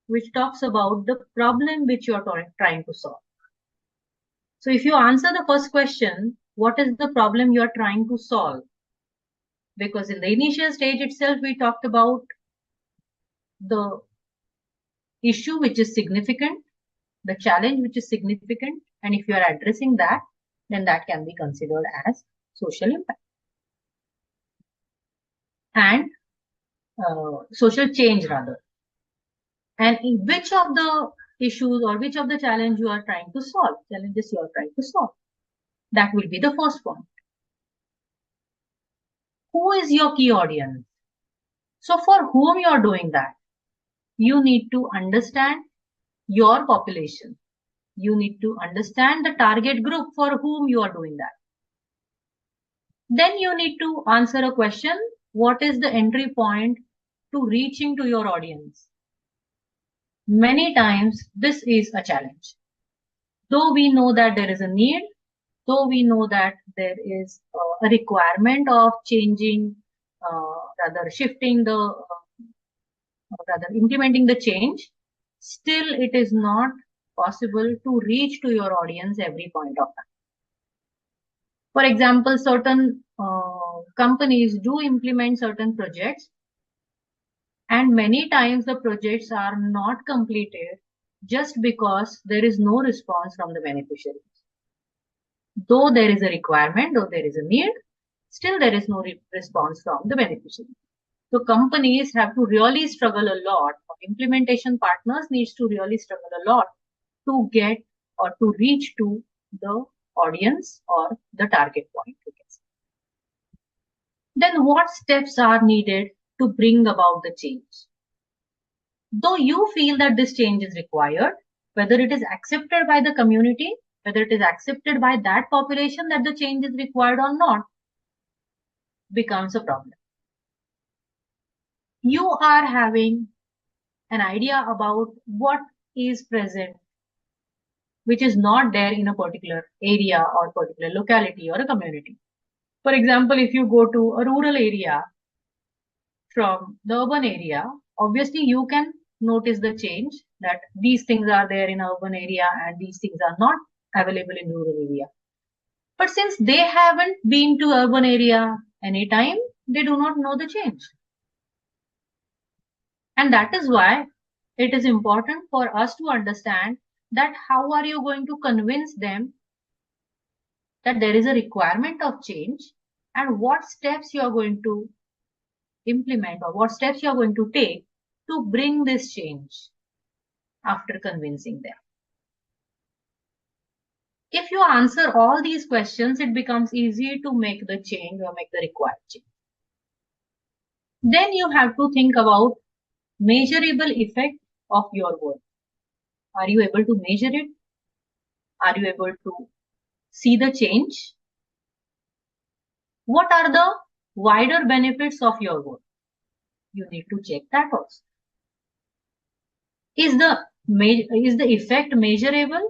which talks about the problem which you are trying to solve. So if you answer the first question, what is the problem you are trying to solve? Because in the initial stage itself, we talked about the issue which is significant, the challenge which is significant, and if you are addressing that, then that can be considered as social impact and social change rather. And in which of the issues or which of the challenges you are trying to solve, that will be the first point. Who is your key audience? So for whom you are doing that, you need to understand your population. You need to understand the target group for whom you are doing that. Then you need to answer a question, what is the entry point to reaching to your audience? Many times this is a challenge. Though we know that there is a need, though we know that there is a requirement of changing, rather implementing the change, still it is not possible to reach to your audience every point of time. For example, certain companies do implement certain projects, and many times the projects are not completed just because there is no response from the beneficiaries. Though there is a requirement, though there is a need, still there is no response from the beneficiary. So companies have to really struggle a lot, or implementation partners needs to really struggle a lot to get or to reach to the audience or the target point. Then what steps are needed to bring about the change? Though you feel that this change is required, whether it is accepted by the community, whether it is accepted by that population that the change is required or not, becomes a problem. You are having an idea about what is present, which is not there in a particular area or particular locality or a community. For example, if you go to a rural area from the urban area, obviously you can notice the change that these things are there in urban area and these things are not available in rural area. But since they haven't been to urban area anytime, they do not know the change. And that is why it is important for us to understand that how are you going to convince them that there is a requirement of change and what steps you are going to implement or what steps you are going to take to bring this change after convincing them. If you answer all these questions, it becomes easy to make the change or make the required change. Then you have to think about measurable effect of your work. Are you able to measure it? Are you able to see the change? What are the wider benefits of your work? You need to check that also. Is the effect measurable?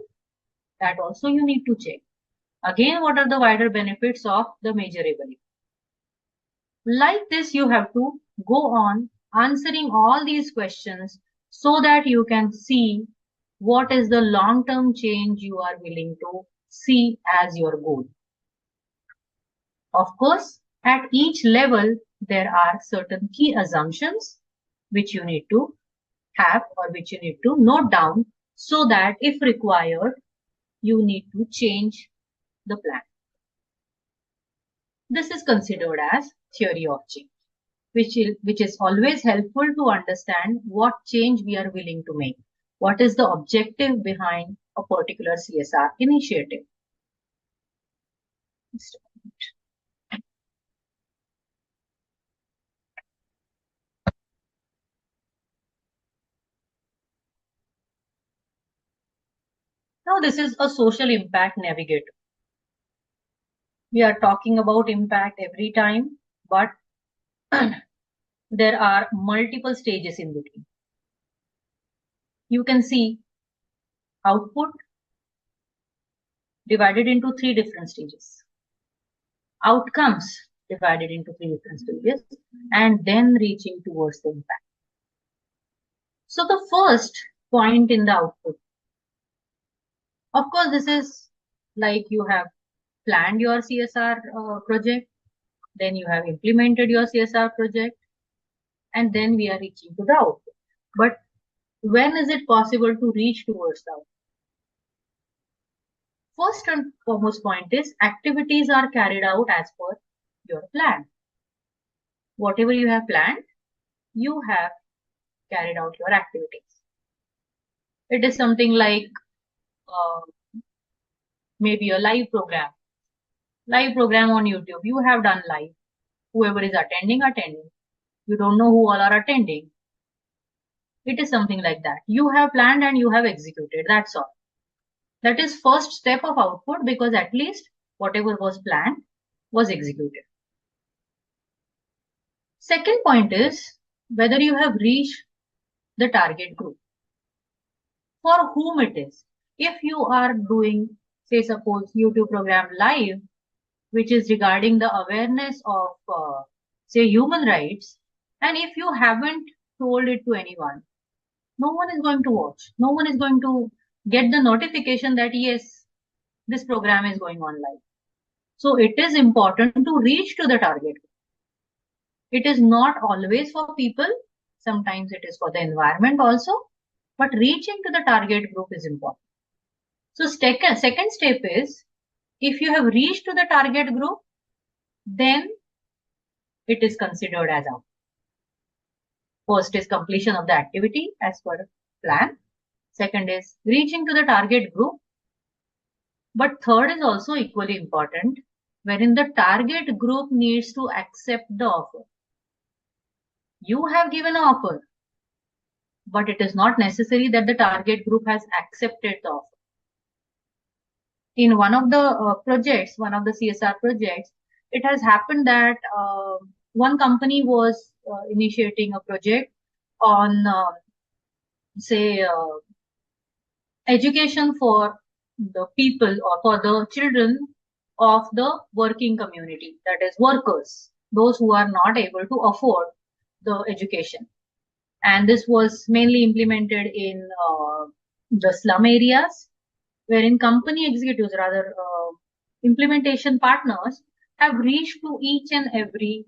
That also you need to check. Again, what are the wider benefits of the measurable? Like this, you have to go on answering all these questions so that you can see what is the long-term change you are willing to see as your goal. Of course, at each level, there are certain key assumptions which you need to have or which you need to note down so that if required, you need to change the plan. This is considered as theory of change, which is always helpful to understand what change we are willing to make. What is the objective behind a particular CSR initiative? Now, this is a social impact navigator. We are talking about impact every time, but there are multiple stages in between. You can see output divided into 3 different stages, outcomes divided into 3 different stages, and then reaching towards the impact. So the first point in the output, of course, this is like you have planned your CSR project, then you have implemented your CSR project, and then we are reaching to the output. But when is it possible to reach towards the output? First and foremost point is activities are carried out as per your plan. Whatever you have planned, you have carried out your activities. It is something like maybe a live program on YouTube. You have done live. Whoever is attending. You don't know who all are attending. It is something like that. You have planned and you have executed. That's all. That is first step of output, because at least whatever was planned was executed. Second point is whether you have reached the target group. For whom it is. If you are doing, say suppose YouTube program live, which is regarding the awareness of say human rights, and if you haven't told it to anyone, no one is going to watch. No one is going to get the notification that yes, this program is going on live. So it is important to reach to the target. It is not always for people. Sometimes it is for the environment also, but reaching to the target group is important. So second step is, if you have reached to the target group, then it is considered as output. First is completion of the activity as per plan. Second is reaching to the target group. But third is also equally important, wherein the target group needs to accept the offer. You have given an offer, but it is not necessary that the target group has accepted the offer. In one of the projects, one of the CSR projects, it has happened that one company was initiating a project on, say, education for the people or for the children of the working community, that is workers, those who are not able to afford the education. And this was mainly implemented in the slum areas, wherein company executives, rather implementation partners, have reached to each and every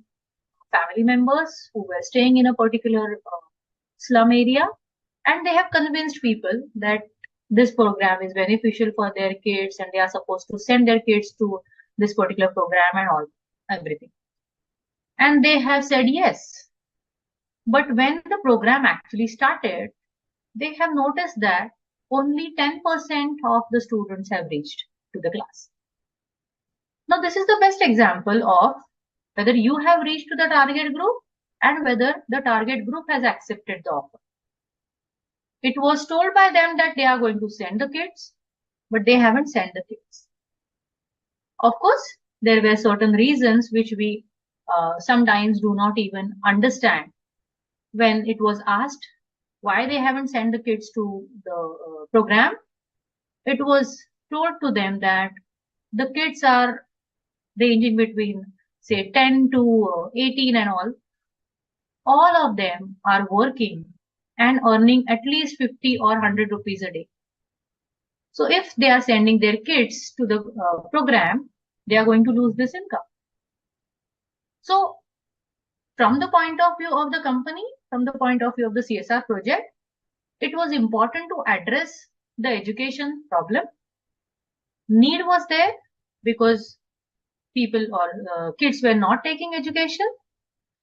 family members who were staying in a particular slum area, and they have convinced people that this program is beneficial for their kids and they are supposed to send their kids to this particular program and everything. And they have said yes. But when the program actually started, they have noticed that only 10% of the students have reached to the class. Now, this is the best example of whether you have reached to the target group and whether the target group has accepted the offer. It was told by them that they are going to send the kids, but they haven't sent the kids. Of course, there were certain reasons which we sometimes do not even understand. When it was asked why they haven't sent the kids to the program, it was told to them that the kids are ranging between, say, 10 to 18 and all of them are working and earning at least 50 or 100 rupees a day. So if they are sending their kids to the program, they are going to lose this income. So from the point of view of the company, from the point of view of the CSR project, it was important to address the education problem. Need was there because people or kids were not taking education.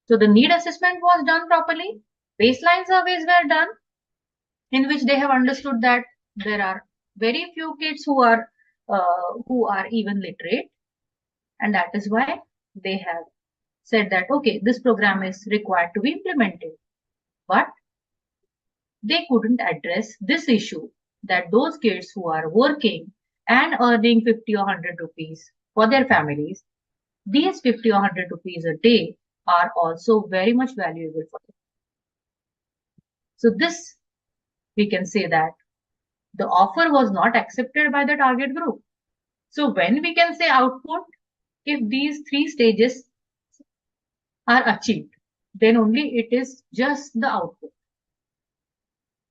So the need assessment was done properly. Baseline surveys were done in which they have understood that there are very few kids who are even literate, and that is why they have said that okay, this program is required to be implemented. But they couldn't address this issue that those kids who are working and earning 50 or 100 rupees for their families, these 50 or 100 rupees a day are also very much valuable for them. So this, we can say that the offer was not accepted by the target group. So when we can say output, if these three stages are achieved, then only it is just the output.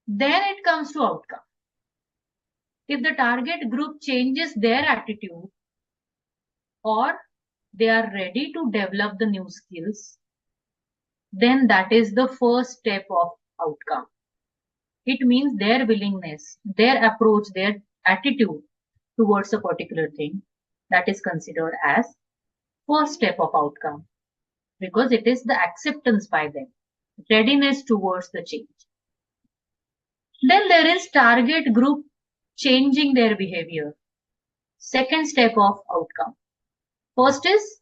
Then it comes to outcome. If the target group changes their attitude or they are ready to develop the new skills, then that is the first step of outcome. It means their willingness, their approach, their attitude towards a particular thing, that is considered as first step of outcome, because it is the acceptance by them, readiness towards the change. Then there is target group changing their behavior. Second step of outcome. First is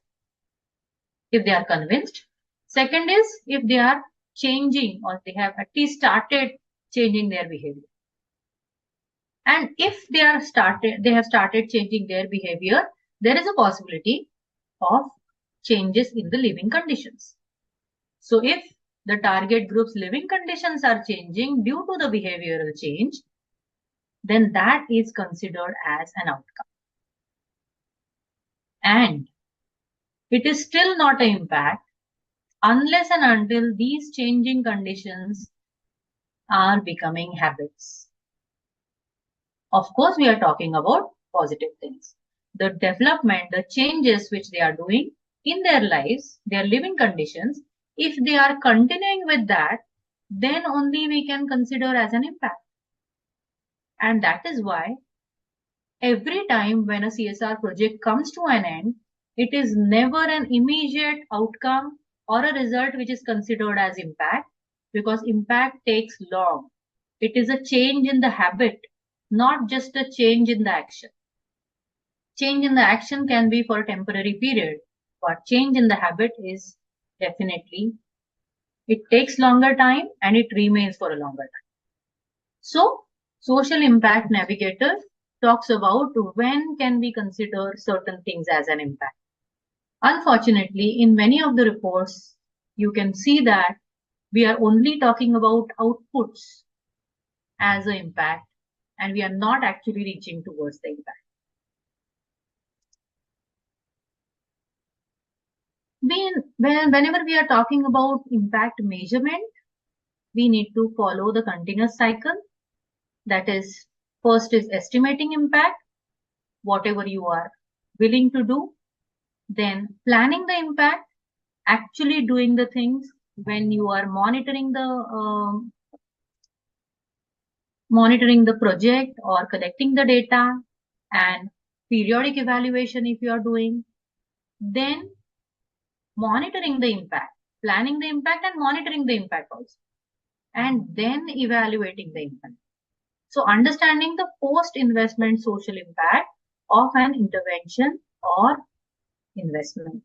if they are convinced. Second is if they are changing or they have at least started changing their behavior. And if they have started changing their behavior, there is a possibility of changes in the living conditions. So if the target group's living conditions are changing due to the behavioral change, then that is considered as an outcome. And it is still not an impact unless and until these changing conditions are becoming habits. Of course, we are talking about positive things. The development, the changes which they are doing in their lives, their living conditions, if they are continuing with that, then only we can consider as an impact. And that is why every time when a CSR project comes to an end, it is never an immediate outcome or a result which is considered as impact, because impact takes long. It is a change in the habit, not just a change in the action. Change in the action can be for a temporary period, but change in the habit is definitely, it takes longer time and it remains for a longer time. So, social impact navigator talks about when can we consider certain things as an impact. Unfortunately, in many of the reports, you can see that we are only talking about outputs as an impact, and we are not actually reaching towards the impact. Whenever we are talking about impact measurement, we need to follow the continuous cycle. That is, first is estimating impact, whatever you are willing to do. Then planning the impact, actually doing the things when you are monitoring the project or collecting the data, and periodic evaluation if you are doing. Then monitoring the impact, planning the impact and monitoring the impact also, and then evaluating the impact. So understanding the post-investment social impact of an intervention or investment.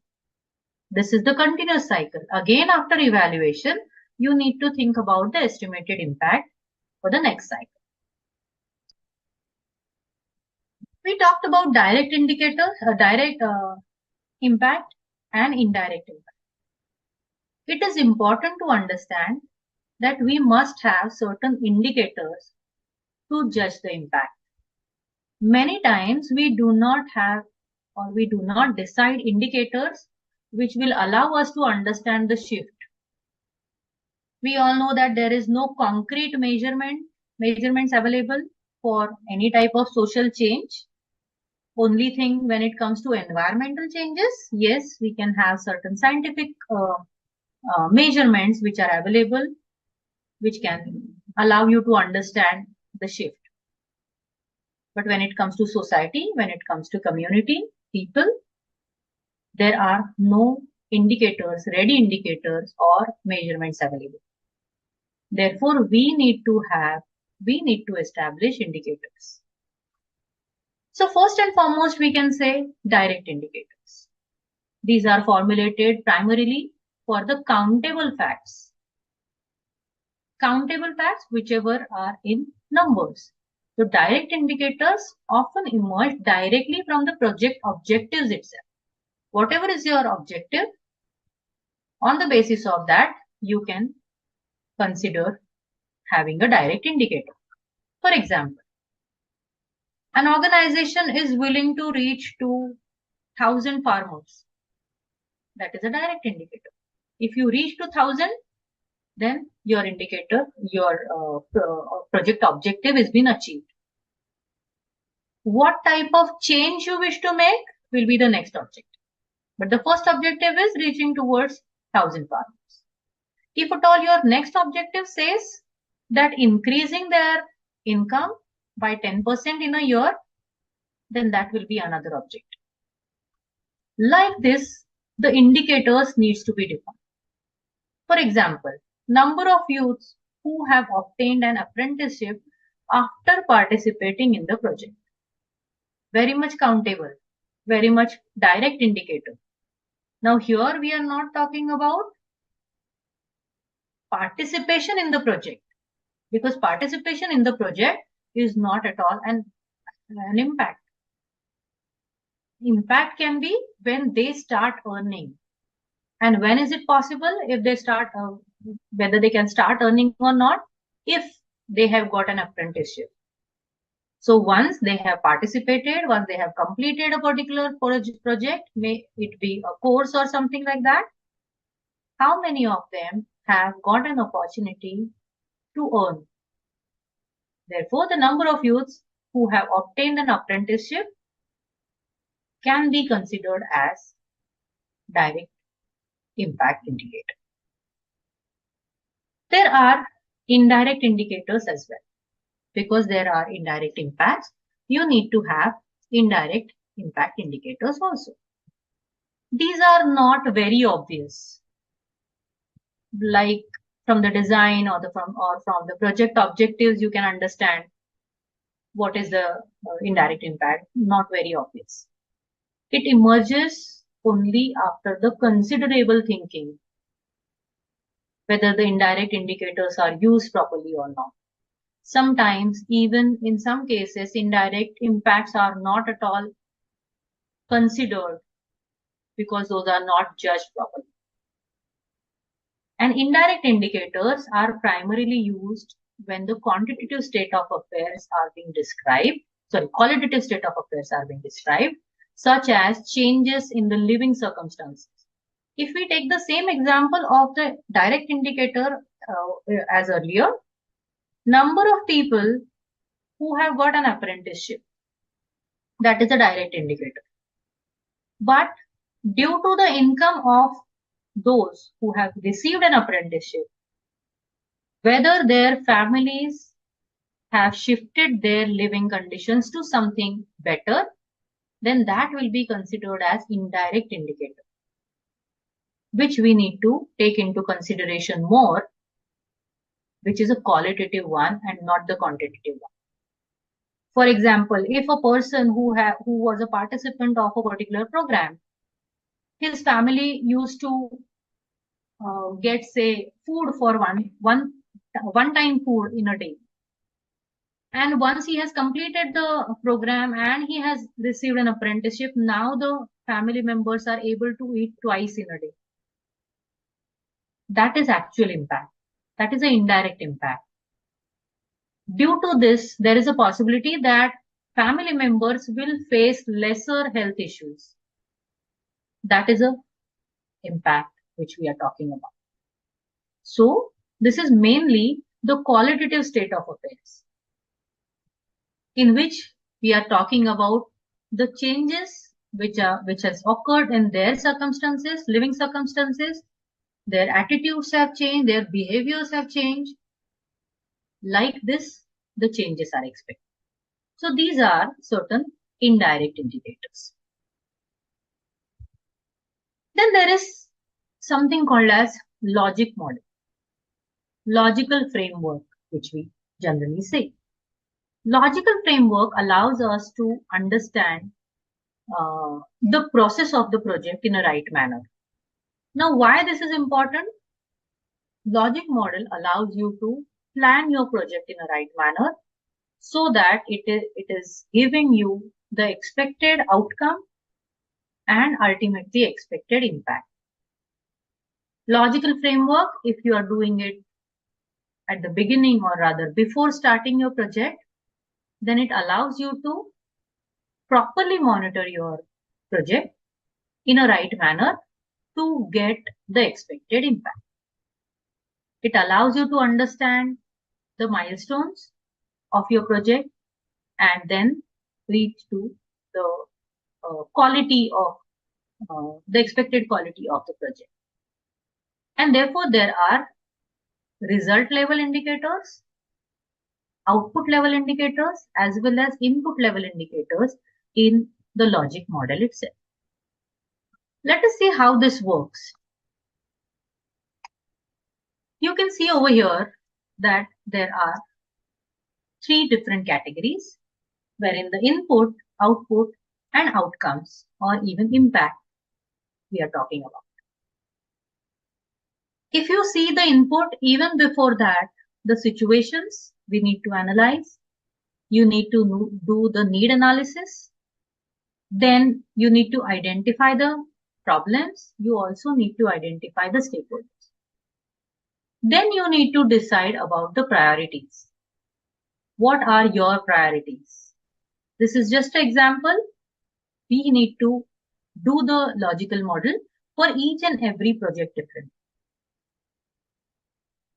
This is the continuous cycle. Again, after evaluation, you need to think about the estimated impact for the next cycle. We talked about direct indicators, direct impact and indirect impact. It is important to understand that we must have certain indicators to judge the impact. Many times we do not have or we do not decide indicators which will allow us to understand the shift. We all know that there is no concrete measurements available for any type of social change. Only thing when it comes to environmental changes, yes, we can have certain scientific measurements which are available, which can allow you to understand the shift. But when it comes to society, when it comes to community, people, there are no indicators, ready indicators or measurements available. Therefore, we need to establish indicators. So first and foremost, we can say direct indicators. These are formulated primarily for the countable facts. Countable facts, whichever are in numbers. So direct indicators often emerge directly from the project objectives itself. Whatever is your objective, on the basis of that, you can consider having a direct indicator. For example, an organization is willing to reach to 1,000 farmers. That is a direct indicator. If you reach to 1,000, then your indicator, your project objective has been achieved. What type of change you wish to make will be the next objective. But the first objective is reaching towards 1,000 farmers. If at all your next objective says that increasing their income by 10% in a year, then that will be another objective. Like this, the indicators needs to be defined. For example, number of youths who have obtained an apprenticeship after participating in the project. Very much countable, very much direct indicator. Now here we are not talking about participation in the project, because participation in the project is not at all an impact. Impact can be when they start earning. And when is it possible? If they start, whether they can start earning or not, if they have got an apprenticeship. So once they have participated, once they have completed a particular project, may it be a course or something like that, how many of them have got an opportunity to earn? Therefore, the number of youths who have obtained an apprenticeship can be considered as direct impact indicator. There are indirect indicators as well. Because there are indirect impacts, you need to have indirect impact indicators also. These are not very obvious. Like from the design or from the project objectives, you can understand what is the indirect impact. Not very obvious. It emerges only after the considerable thinking, whether the indirect indicators are used properly or not. Sometimes, even in some cases, indirect impacts are not at all considered because those are not judged properly. And indirect indicators are primarily used when the quantitative state of affairs are being described, qualitative state of affairs are being described, such as changes in the living circumstances. If we take the same example of the direct indicator as earlier, number of people who have got an apprenticeship, that is a direct indicator. But due to the income of those who have received an apprenticeship, whether their families have shifted their living conditions to something better, then that will be considered as indirect indicator, which we need to take into consideration more, which is a qualitative one and not the quantitative one. For example, if a person who was a participant of a particular program, his family used to get, say, food for one time food in a day. And once he has completed the program and he has received an apprenticeship, now the family members are able to eat twice in a day. That is actual impact. That is an indirect impact. Due to this, there is a possibility that family members will face lesser health issues. That is an impact which we are talking about. So, this is mainly the qualitative state of affairs, in which we are talking about the changes which has occurred in their circumstances, living circumstances. Their attitudes have changed, their behaviors have changed. like this, the changes are expected. So these are certain indirect indicators. Then there is something called as logic model, logical framework, which we generally say. Logical framework allows us to understand the process of the project in a right manner. Now, why this is important? Logic model allows you to plan your project in a right manner so that it is giving you the expected outcome and ultimately expected impact. Logical framework, if you are doing it at the beginning or rather before starting your project, then it allows you to properly monitor your project in a right manner to get the expected impact. It allows you to understand the milestones of your project and then reach to the quality of the expected quality of the project. And therefore, there are result level indicators, output level indicators, as well as input level indicators in the logic model itself. Let us see how this works. You can see over here that there are three different categories wherein the input, output, and outcomes or even impact we are talking about. If you see the input, even before that, the situations we need to analyze, you need to do the need analysis, then you need to identify the problems, you also need to identify the stakeholders. Then you need to decide about the priorities. What are your priorities? This is just an example. We need to do the logical model for each and every project different.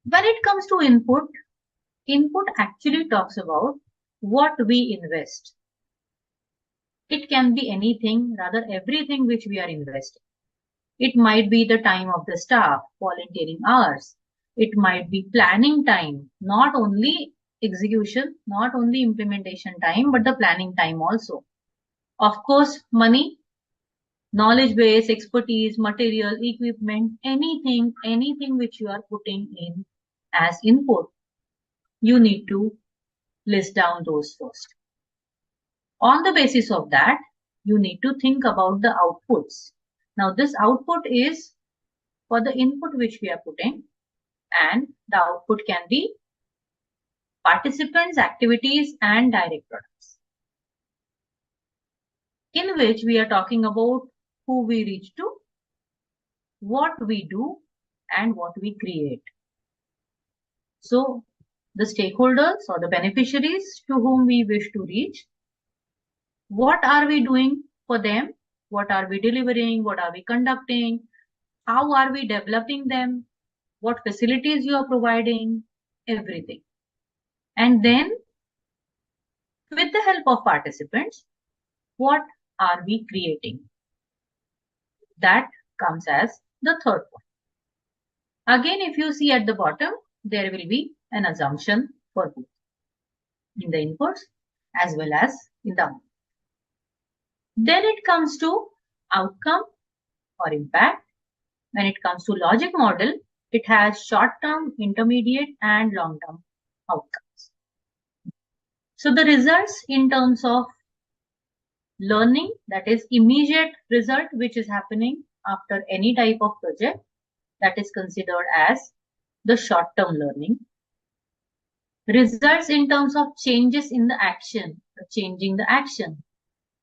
When it comes to input, input actually talks about what we invest. It can be anything, rather everything which we are investing. It might be the time of the staff, volunteering hours. It might be planning time, not only execution, not only implementation time, but the planning time also. Of course, money, knowledge base, expertise, material, equipment, anything which you are putting in as input, you need to list down those first. On the basis of that, you need to think about the outputs. Now, this output is for the input which we are putting, and the output can be participants, activities, and direct products, in which we are talking about who we reach to, what we do, and what we create. So, the stakeholders or the beneficiaries to whom we wish to reach, what are we doing for them? What are we delivering? What are we conducting? How are we developing them? What facilities you are providing? Everything. And then, with the help of participants, what are we creating? That comes as the third point. Again, if you see at the bottom, there will be an assumption for both in the inputs as well as in the output. Then it comes to outcome or impact. When it comes to logic model, it has short-term, intermediate, and long-term outcomes. So the results in terms of learning, that is immediate result which is happening after any type of project, that is considered as the short-term learning. Results in terms of changes in the action, changing the action.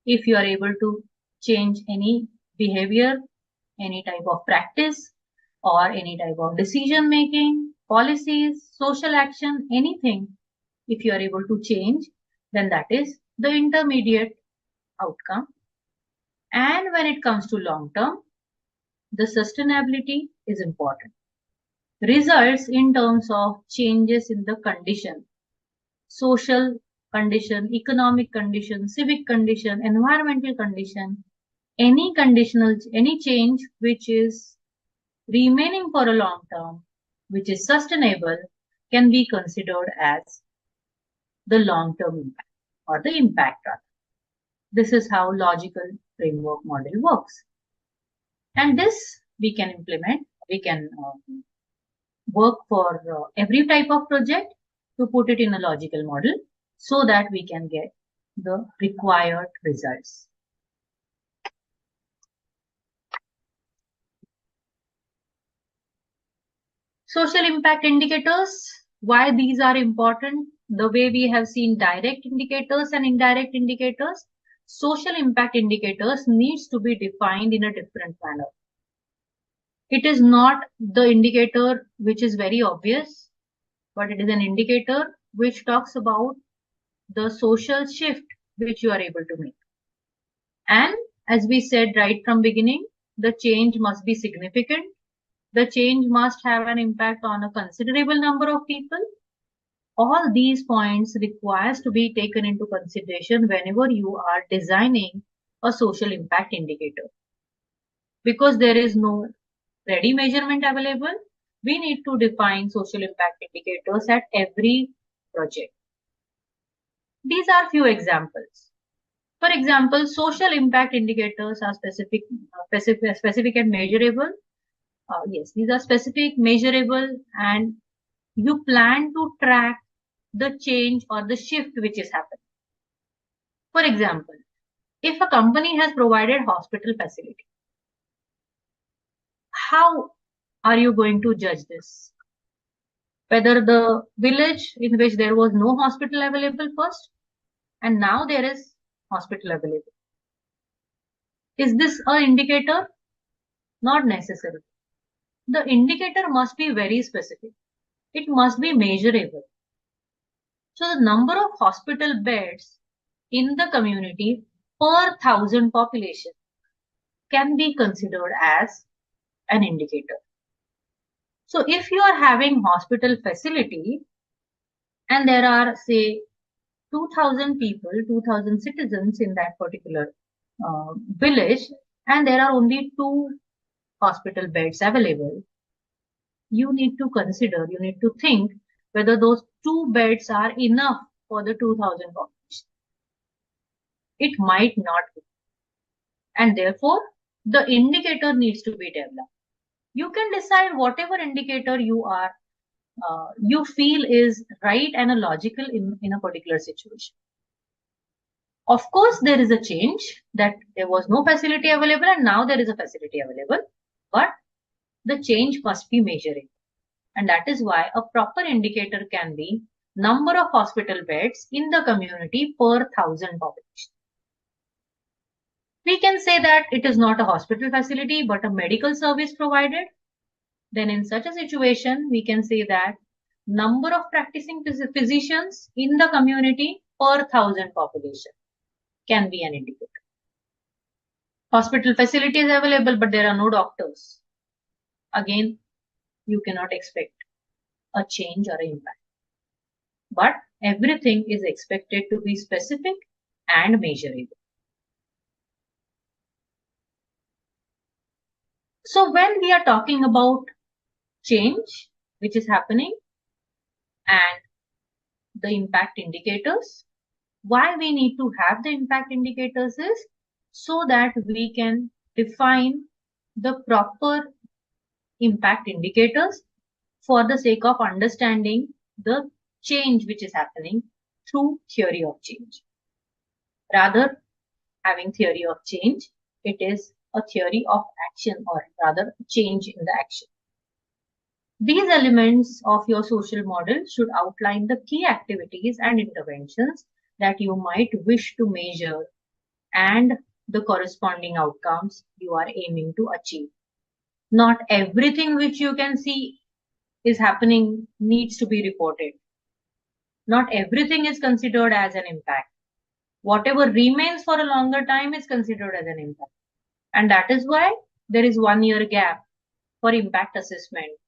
If you are able to change any behavior, any type of practice, or any type of decision making, policies, social action, anything, if you are able to change, then that is the intermediate outcome. And when it comes to long term, the sustainability is important. Results in terms of changes in the condition, social condition, economic condition, civic condition, environmental condition, any change which is remaining for a long term, which is sustainable, can be considered as the long-term impact or the impact rather. This is how logical framework model works. And this we can implement, we can work for every type of project to put it in a logical model so that we can get the required results. Social impact indicators, why these are important? The way we have seen direct indicators and indirect indicators, social impact indicators needs to be defined in a different manner. It is not the indicator which is very obvious, but it is an indicator which talks about the social shift which you are able to make. And as we said right from beginning, the change must be significant. The change must have an impact on a considerable number of people. All these points requires to be taken into consideration whenever you are designing a social impact indicator. Because there is no ready measurement available, we need to define social impact indicators at every project. These are few examples. For example, social impact indicators are specific and measurable. Yes, these are specific, measurable, and you plan to track the change or the shift which is happening. For example, if a company has provided hospital facility, how are you going to judge this? Whether the village in which there was no hospital available first and now there is hospital available. Is this an indicator? Not necessarily. The indicator must be very specific. It must be measurable. So the number of hospital beds in the community per 1,000 population can be considered as an indicator. So if you are having hospital facility and there are say 2,000 people, 2,000 citizens in that particular village and there are only 2 hospital beds available, you need to consider, you need to think whether those 2 beds are enough for the 2,000 population. It might not be. And therefore, the indicator needs to be developed. You can decide whatever indicator you feel is right and logical in a particular situation. Of course, there is a change that there was no facility available and now there is a facility available, but the change must be measurable. And that is why a proper indicator can be number of hospital beds in the community per 1,000 population. We can say that it is not a hospital facility, but a medical service provided. Then in such a situation, we can say that number of practicing physicians in the community per 1,000 population can be an indicator. Hospital facility is available, but there are no doctors. Again, you cannot expect a change or an impact. But everything is expected to be specific and measurable. So when we are talking about change which is happening and the impact indicators, why we need to have the impact indicators is so that we can define the proper impact indicators for the sake of understanding the change which is happening through theory of change. Rather, having theory of change, it is a theory of action or rather change in the action. These elements of your social model should outline the key activities and interventions that you might wish to measure and the corresponding outcomes you are aiming to achieve. Not everything which you can see is happening needs to be reported. Not everything is considered as an impact. Whatever remains for a longer time is considered as an impact. And that is why there is 1 year gap for impact assessment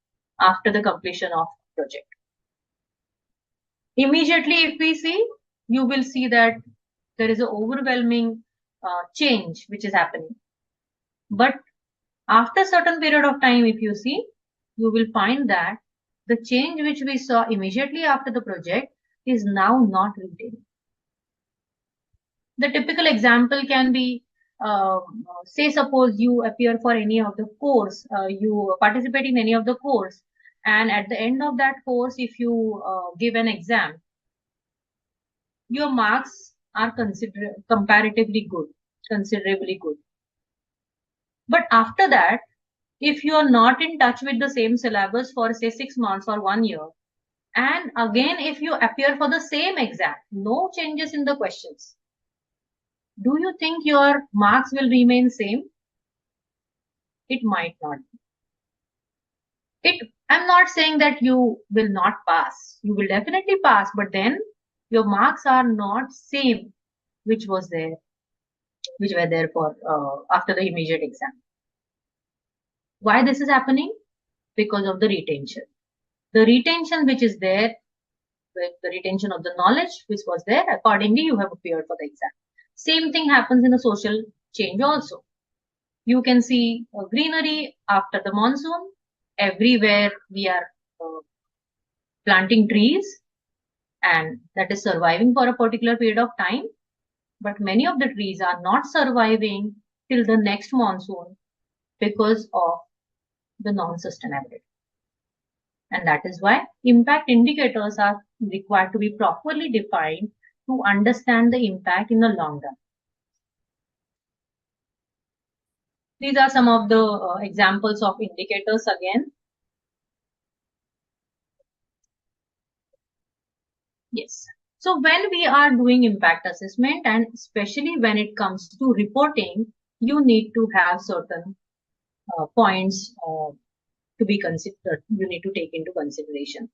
after the completion of project. Immediately, if we see, you will see that there is an overwhelming change which is happening. But after a certain period of time, if you see, you will find that the change which we saw immediately after the project is now not retained. The typical example can be, say suppose you appear for any of the course, you participate in any of the course, and at the end of that course, if you give an exam, your marks are comparatively good, considerably good. But after that, if you are not in touch with the same syllabus for say 6 months or 1 year, and again if you appear for the same exam, no changes in the questions, do you think your marks will remain same? It might not. I'm not saying that you will not pass. You will definitely pass, but then your marks are not same which were there for after the immediate exam. Why this is happening? Because of the retention. The retention which is there, with the retention of the knowledge which was there, accordingly you have appeared for the exam. Same thing happens in a social change also. You can see greenery after the monsoon. Everywhere we are planting trees, and that is surviving for a particular period of time. But many of the trees are not surviving till the next monsoon because of the non-sustainability. And that is why impact indicators are required to be properly defined to understand the impact in the long run. These are some of the examples of indicators again. Yes. So when we are doing impact assessment, and especially when it comes to reporting, you need to have certain points to be considered, you need to take into consideration.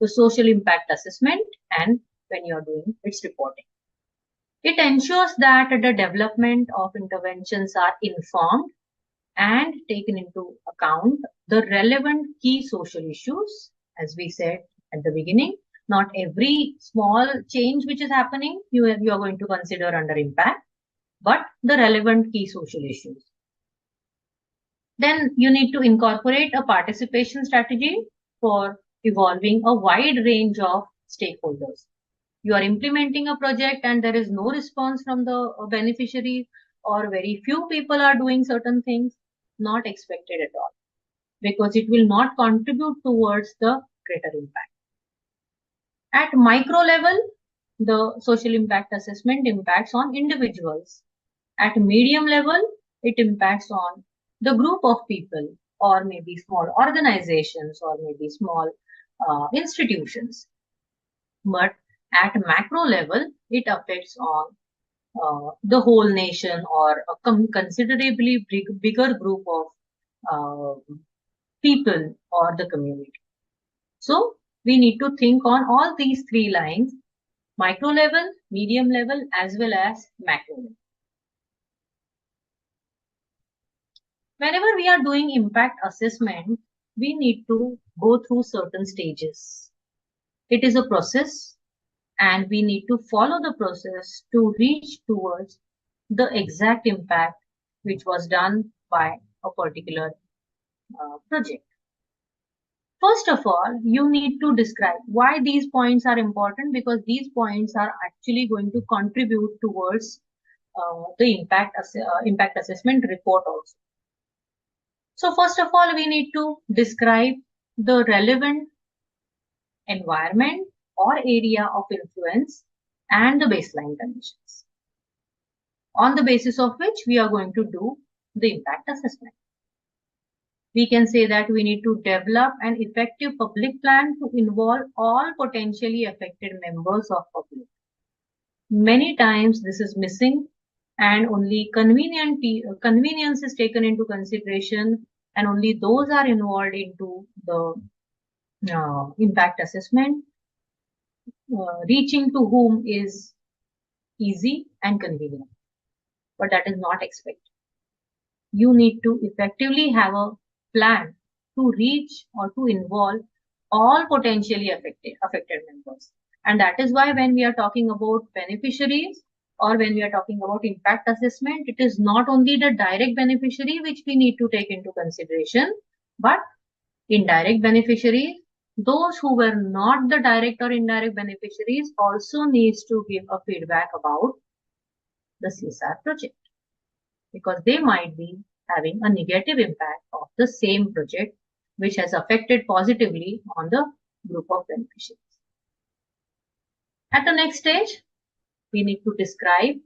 The social impact assessment, and when you are doing its reporting. It ensures that the development of interventions are informed and taken into account the relevant key social issues. As we said at the beginning, not every small change which is happening you are going to consider under impact, but the relevant key social issues. Then you need to incorporate a participation strategy for involving a wide range of stakeholders. You are implementing a project and there is no response from the beneficiaries, or very few people are doing certain things, not expected at all, because it will not contribute towards the greater impact. At micro level, the social impact assessment impacts on individuals. At medium level, it impacts on the group of people, or maybe small organizations, or maybe small institutions. But at macro level, it affects on the whole nation, or a considerably bigger group of people or the community. So we need to think on all these three lines: micro level, medium level, as well as macro level. Whenever we are doing impact assessment, we need to go through certain stages. It is a process, and we need to follow the process to reach towards the exact impact which was done by a particular project. First of all, you need to describe why these points are important, because these points are actually going to contribute towards the impact assessment report also. So first of all, we need to describe the relevant environment or area of influence and the baseline conditions, on the basis of which we are going to do the impact assessment. We can say that we need to develop an effective public plan to involve all potentially affected members of public. Many times this is missing, and only convenience is taken into consideration, and only those are involved into the impact assessment, reaching to whom is easy and convenient. But that is not expected. You need to effectively have a plan to reach or to involve all potentially affected members. And that is why when we are talking about beneficiaries, or when we are talking about impact assessment, it is not only the direct beneficiary which we need to take into consideration, but indirect beneficiaries, those who were not the direct or indirect beneficiaries also needs to give a feedback about the CSR project, because they might be having a negative impact of the same project which has affected positively on the group of beneficiaries. At the next stage, we need to describe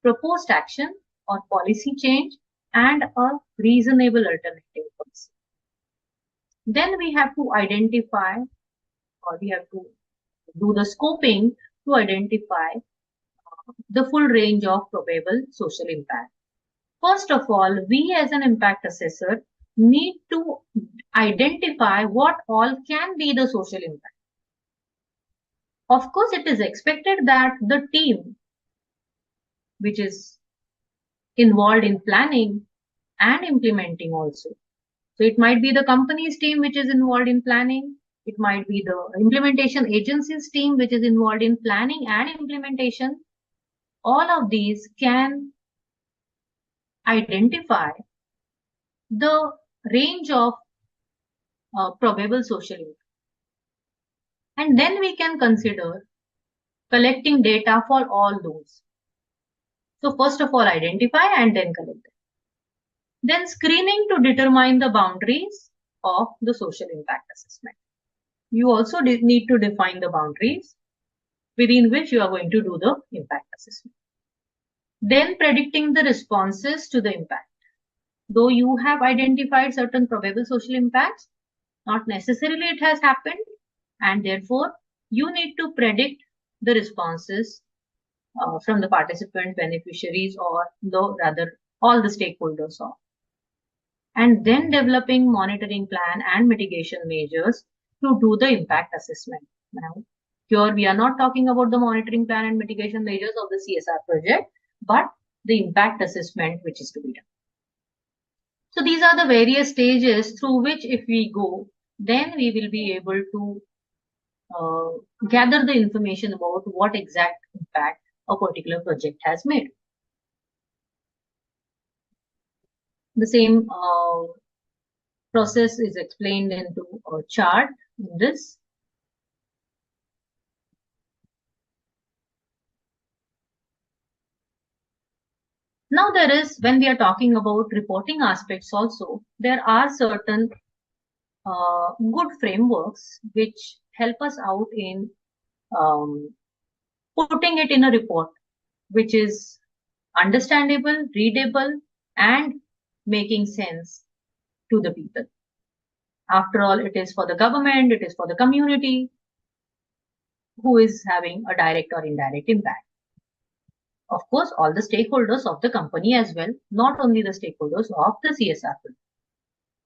proposed action or policy change and a reasonable alternative policy. Then we have to identify, or we have to do the scoping to identify the full range of probable social impact. First of all, we as an impact assessor need to identify what all can be the social impact. Of course, it is expected that the team which is involved in planning and implementing also. So it might be the company's team which is involved in planning. It might be the implementation agency's team which is involved in planning and implementation. All of these can identify the range of probable social impact. And then we can consider collecting data for all those. So first of all, identify and then collect them. Then screening to determine the boundaries of the social impact assessment. You also need to define the boundaries within which you are going to do the impact assessment. Then predicting the responses to the impact. Though you have identified certain probable social impacts, not necessarily it has happened, and therefore you need to predict the responses from the participant beneficiaries, or rather all the stakeholders of. And then developing monitoring plan and mitigation measures to do the impact assessment. Now, here we are not talking about the monitoring plan and mitigation measures of the CSR project, but the impact assessment which is to be done. So these are the various stages through which if we go, then we will be able to gather the information about what exact impact a particular project has made. The same process is explained into a chart in this. Now there is, when we are talking about reporting aspects also, there are certain good frameworks which help us out in putting it in a report which is understandable, readable, and making sense to the people. After all, it is for the government, it is for the community who is having a direct or indirect impact. Of course, all the stakeholders of the company as well, not only the stakeholders of the CSR.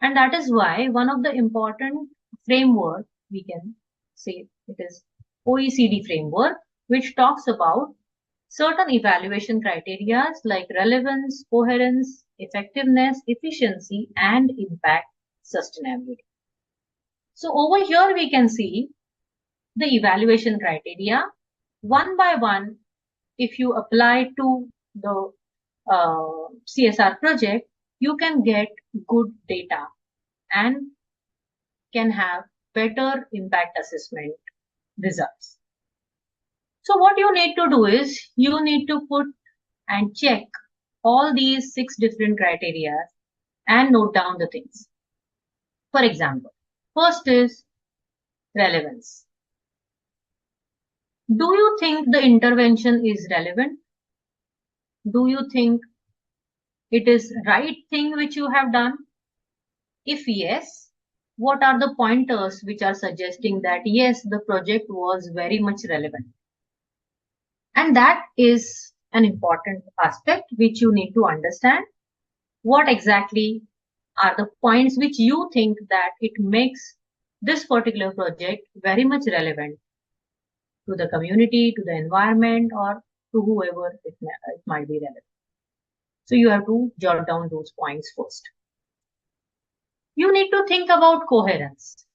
And that is why one of the important framework, we can say it is OECD framework, which talks about certain evaluation criteria like relevance, coherence, effectiveness, efficiency, and impact sustainability. So over here we can see the evaluation criteria one by one. If you apply to the CSR project, you can get good data and can have better impact assessment results. So what you need to do is you need to put and check all these 6 different criteria and note down the things. For example, first is relevance. Do you think the intervention is relevant? Do you think it is right thing which you have done? If yes, what are the pointers which are suggesting that yes, the project was very much relevant? And that is an important aspect which you need to understand. What exactly are the points which you think that it makes this particular project very much relevant to the community, to the environment, or to whoever it might be relevant. So you have to jot down those points first. You need to think about coherence.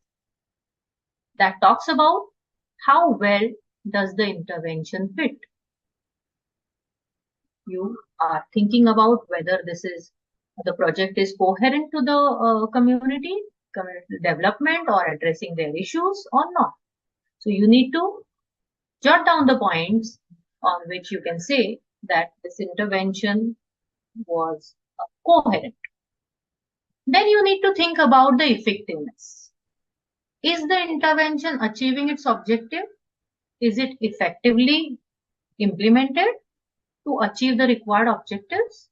That talks about how well does the intervention fit. You are thinking about whether the project is coherent to the community, community development or addressing their issues or not. So you need to jot down the points on which you can say that this intervention was coherent. Then you need to think about the effectiveness. Is the intervention achieving its objective? Is it effectively implemented to achieve the required objectives?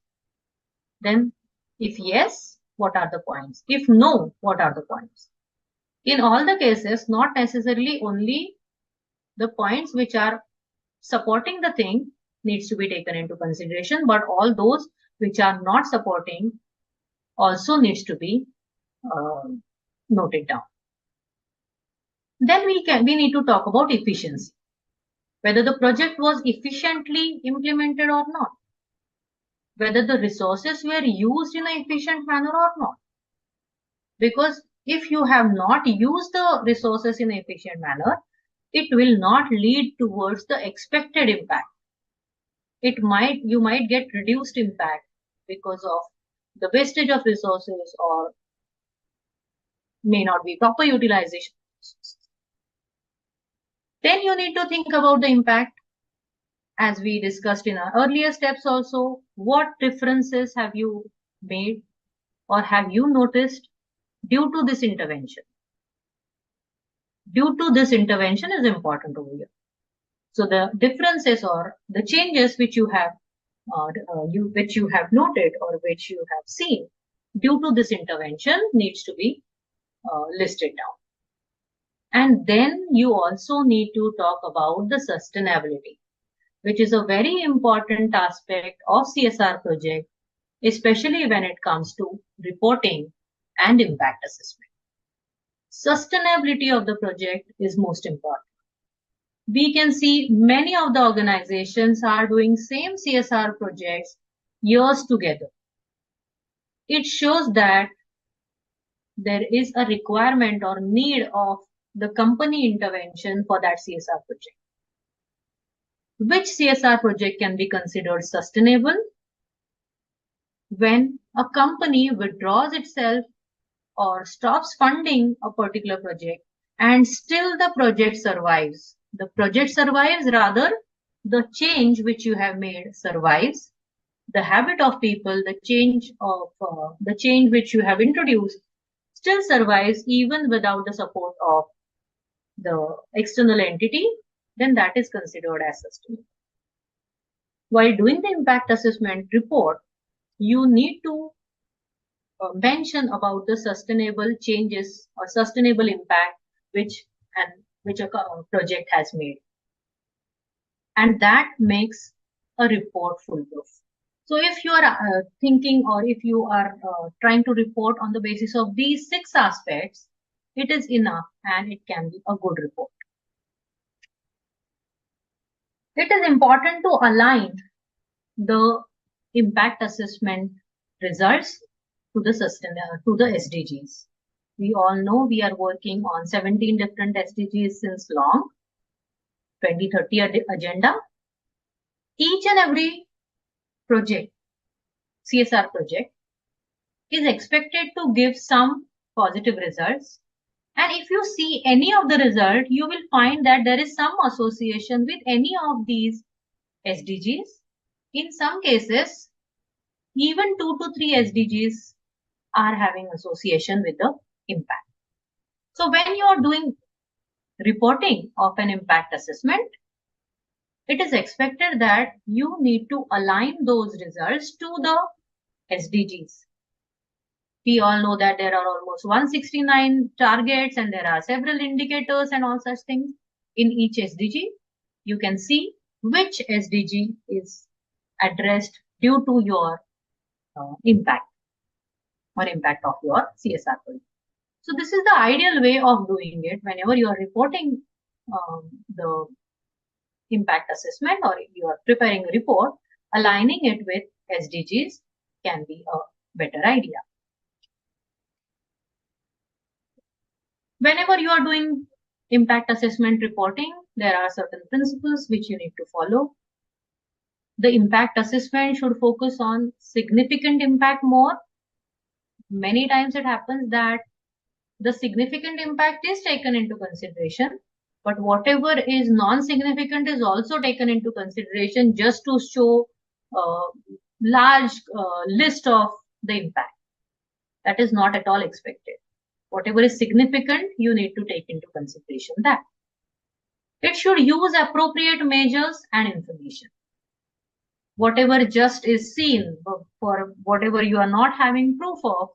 Then, if yes, what are the points? If no, what are the points? In all the cases, not necessarily only the points which are supporting the thing needs to be taken into consideration, but all those which are not supporting also needs to be noted down. Then we need to talk about efficiency, whether the project was efficiently implemented or not, whether the resources were used in an efficient manner or not. Because if you have not used the resources in an efficient manner, it will not lead towards the expected impact. You might get reduced impact because of the wastage of resources or may not be proper utilization. Then you need to think about the impact. As we discussed in our earlier steps also, what differences have you made or have you noticed due to this intervention? Due to this intervention is important over here. So the differences or the changes which you have noted or which you have seen due to this intervention needs to be listed down. And then you also need to talk about the sustainability, which is a very important aspect of CSR project, especially when it comes to reporting and impact assessment. Sustainability of the project is most important. We can see many of the organizations are doing same CSR projects years together. It shows that there is a requirement or need of the company intervention for that CSR project. Which CSR project can be considered sustainable? When a company withdraws itself or stops funding a particular project and still the project survives. The project survives, rather the change which you have made survives. The habit of people, the change which you have introduced still survives even without the support of the external entity, then that is considered as sustainable. While doing the impact assessment report, you need to mention about the sustainable changes or sustainable impact which a project has made, and that makes a report foolproof. So if you are thinking or if you are trying to report on the basis of these 6 aspects, it is enough and it can be a good report. It is important to align the impact assessment results to the SDGs. We all know we are working on 17 different SDGs since long, 2030 agenda. Each and every project, CSR project, is expected to give some positive results. And if you see any of the result, you will find that there is some association with any of these SDGs. In some cases, even 2 to 3 SDGs are having association with the impact. So when you are doing reporting of an impact assessment, it is expected that you need to align those results to the SDGs. We all know that there are almost 169 targets and there are several indicators and all such things. In each SDG, you can see which SDG is addressed due to your impact or impact of your CSR project. So this is the ideal way of doing it. Whenever you are reporting the impact assessment or you are preparing a report, aligning it with SDGs can be a better idea. Whenever you are doing impact assessment reporting, there are certain principles which you need to follow. The impact assessment should focus on significant impact more. Many times it happens that the significant impact is taken into consideration, but whatever is non-significant is also taken into consideration just to show a large list of the impact. That is not at all expected. Whatever is significant, you need to take into consideration that. It should use appropriate measures and information. Whatever just is seen, for whatever you are not having proof of,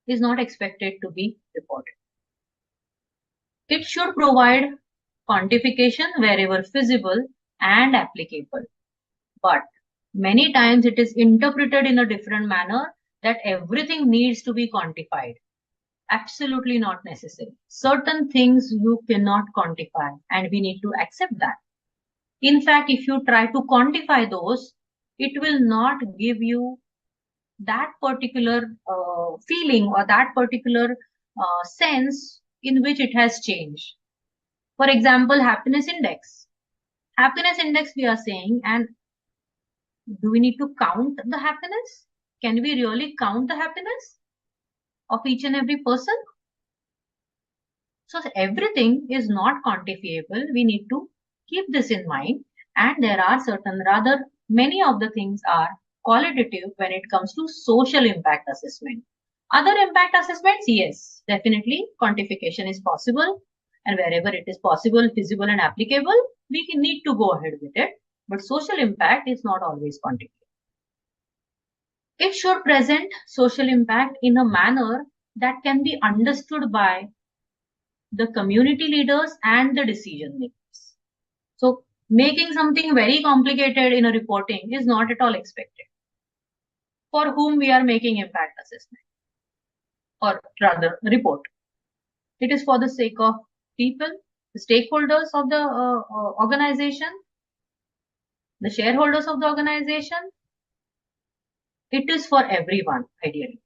is not expected to be reported. It should provide quantification wherever feasible and applicable. But many times it is interpreted in a different manner that everything needs to be quantified. Absolutely not necessary. Certain things you cannot quantify, and we need to accept that. In fact, if you try to quantify those, it will not give you that particular feeling or that particular sense in which it has changed. For example, happiness index. Happiness index we are saying, and do we need to count the happiness? Can we really count the happiness of each and every person? So everything is not quantifiable. We need to keep this in mind. And there are certain, rather many of the things are qualitative when it comes to social impact assessment. Other impact assessments, yes, definitely quantification is possible. And wherever it is possible, feasible and applicable, we need to go ahead with it. But social impact is not always quantifiable. It should present social impact in a manner that can be understood by the community leaders and the decision makers. So making something very complicated in a reporting is not at all expected. For whom we are making impact assessment, or rather report. It is for the sake of people, the stakeholders of the organization, the shareholders of the organization. It is for everyone, ideally.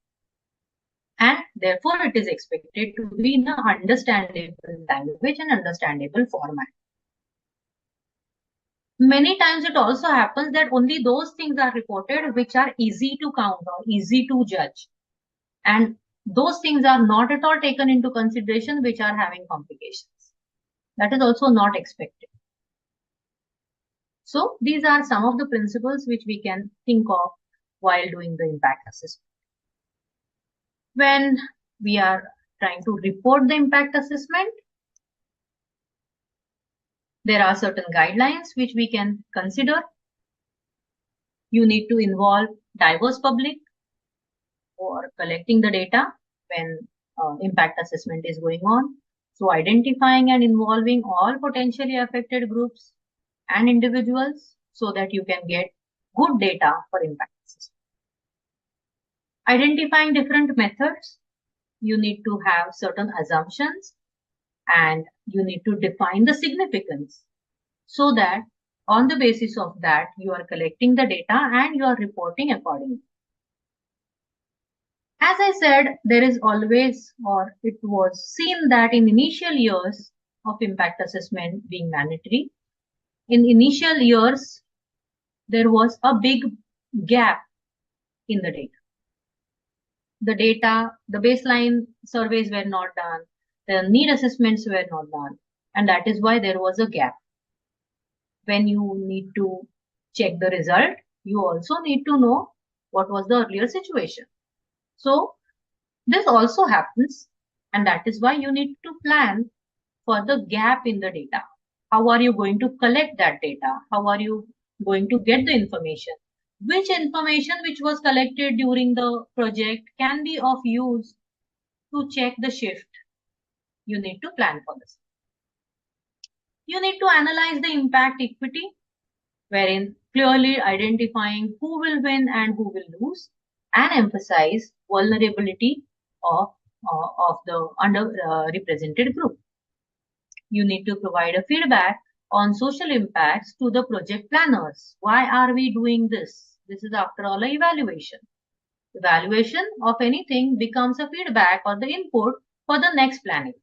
And therefore, it is expected to be in an understandable language and understandable format. Many times it also happens that only those things are reported which are easy to count or easy to judge. And those things are not at all taken into consideration which are having complications. That is also not expected. So these are some of the principles which we can think of while doing the impact assessment. When we are trying to report the impact assessment, there are certain guidelines which we can consider. You need to involve diverse public for collecting the data when impact assessment is going on. So identifying and involving all potentially affected groups and individuals so that you can get good data for impact assessment. Identifying different methods, you need to have certain assumptions and you need to define the significance so that on the basis of that you are collecting the data and you are reporting accordingly. As I said, there is always, or it was seen that in initial years of impact assessment being mandatory, in initial years, there was a big gap in the data. The baseline surveys were not done, the need assessments were not done, and that is why there was a gap. When you need to check the result, you also need to know what was the earlier situation. So this also happens, and that is why you need to plan for the gap in the data. How are you going to collect that data? How are you going to get the information? Which information which was collected during the project can be of use to check the shift? You need to plan for this. You need to analyze the impact equity, wherein clearly identifying who will win and who will lose, and emphasize vulnerability of the underrepresented group. You need to provide a feedback on social impacts to the project planners. Why are we doing this? This is after all an evaluation. Evaluation of anything becomes a feedback or the input for the next planning.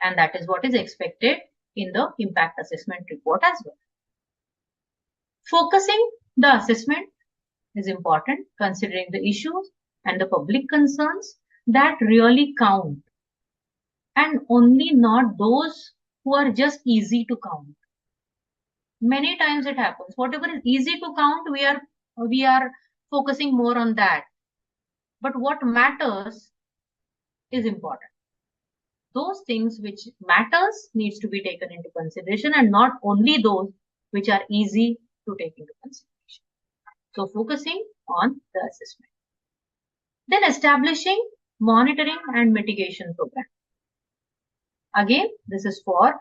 And that is what is expected in the impact assessment report as well. Focusing the assessment is important, considering the issues and the public concerns that really count and only not those who are just easy to count. Many times it happens. Whatever is easy to count, we are focusing more on that. But what matters is important. Those things which matters needs to be taken into consideration, and not only those which are easy to take into consideration. So focusing on the assessment. Then establishing monitoring and mitigation program. Again, this is for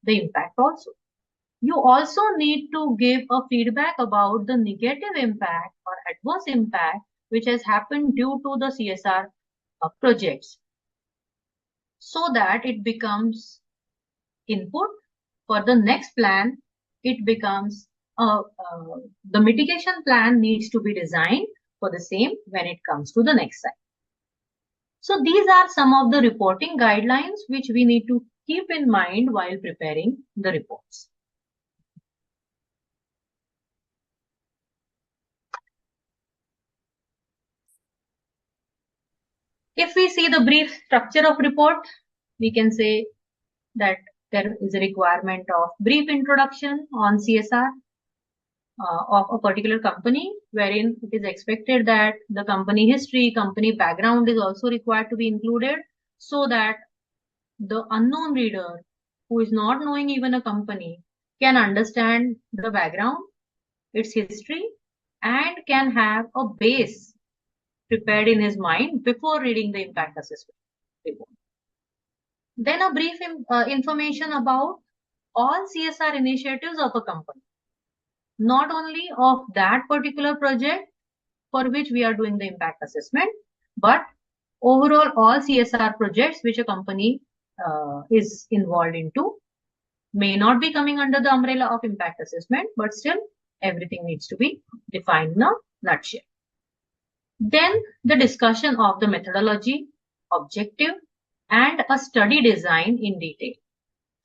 the impact also. You also need to give a feedback about the negative impact or adverse impact which has happened due to the CSR projects, so that it becomes input for the next plan. It becomes the mitigation plan needs to be designed for the same when it comes to the next cycle. So these are some of the reporting guidelines which we need to keep in mind while preparing the reports. If we see the brief structure of report, we can say that there is a requirement of brief introduction on CSR of a particular company, wherein it is expected that the company history, company background is also required to be included, so that the unknown reader who is not knowing even a company can understand the background, its history, and can have a base prepared in his mind before reading the impact assessment report. Then a brief information about all CSR initiatives of a company, not only of that particular project for which we are doing the impact assessment, but overall all CSR projects which a company is involved into. May not be coming under the umbrella of impact assessment, but still everything needs to be defined in a nutshell. Then the discussion of the methodology, objective, and a study design in detail.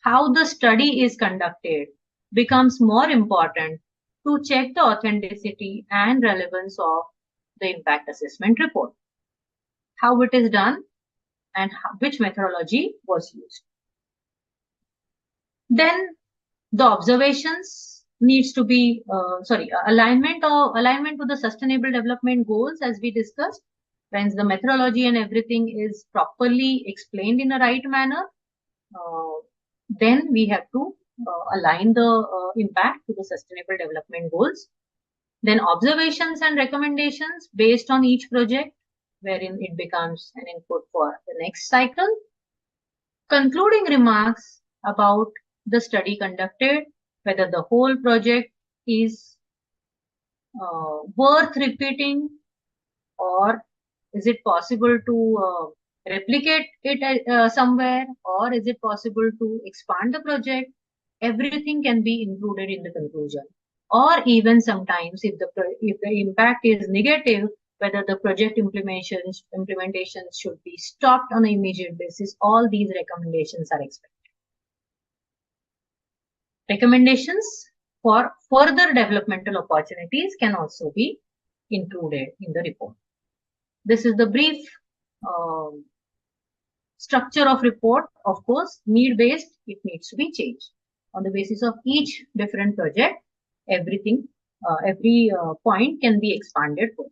How the study is conducted becomes more important to check the authenticity and relevance of the impact assessment report. How it is done and which methodology was used. Then the observations needs to be alignment to the sustainable development goals, as we discussed. When the methodology and everything is properly explained in a right manner, then we have to align the impact to the sustainable development goals. Then observations and recommendations based on each project, wherein it becomes an input for the next cycle. Concluding remarks about the study conducted, whether the whole project is worth repeating, or is it possible to replicate it somewhere, or is it possible to expand the project. Everything can be included in the conclusion. Or even sometimes if the impact is negative, whether the project implementations should be stopped on an immediate basis, all these recommendations are expected. Recommendations for further developmental opportunities can also be included in the report. This is the brief structure of report. Of course, need-based, it needs to be changed. On the basis of each different project, every point can be expanded for.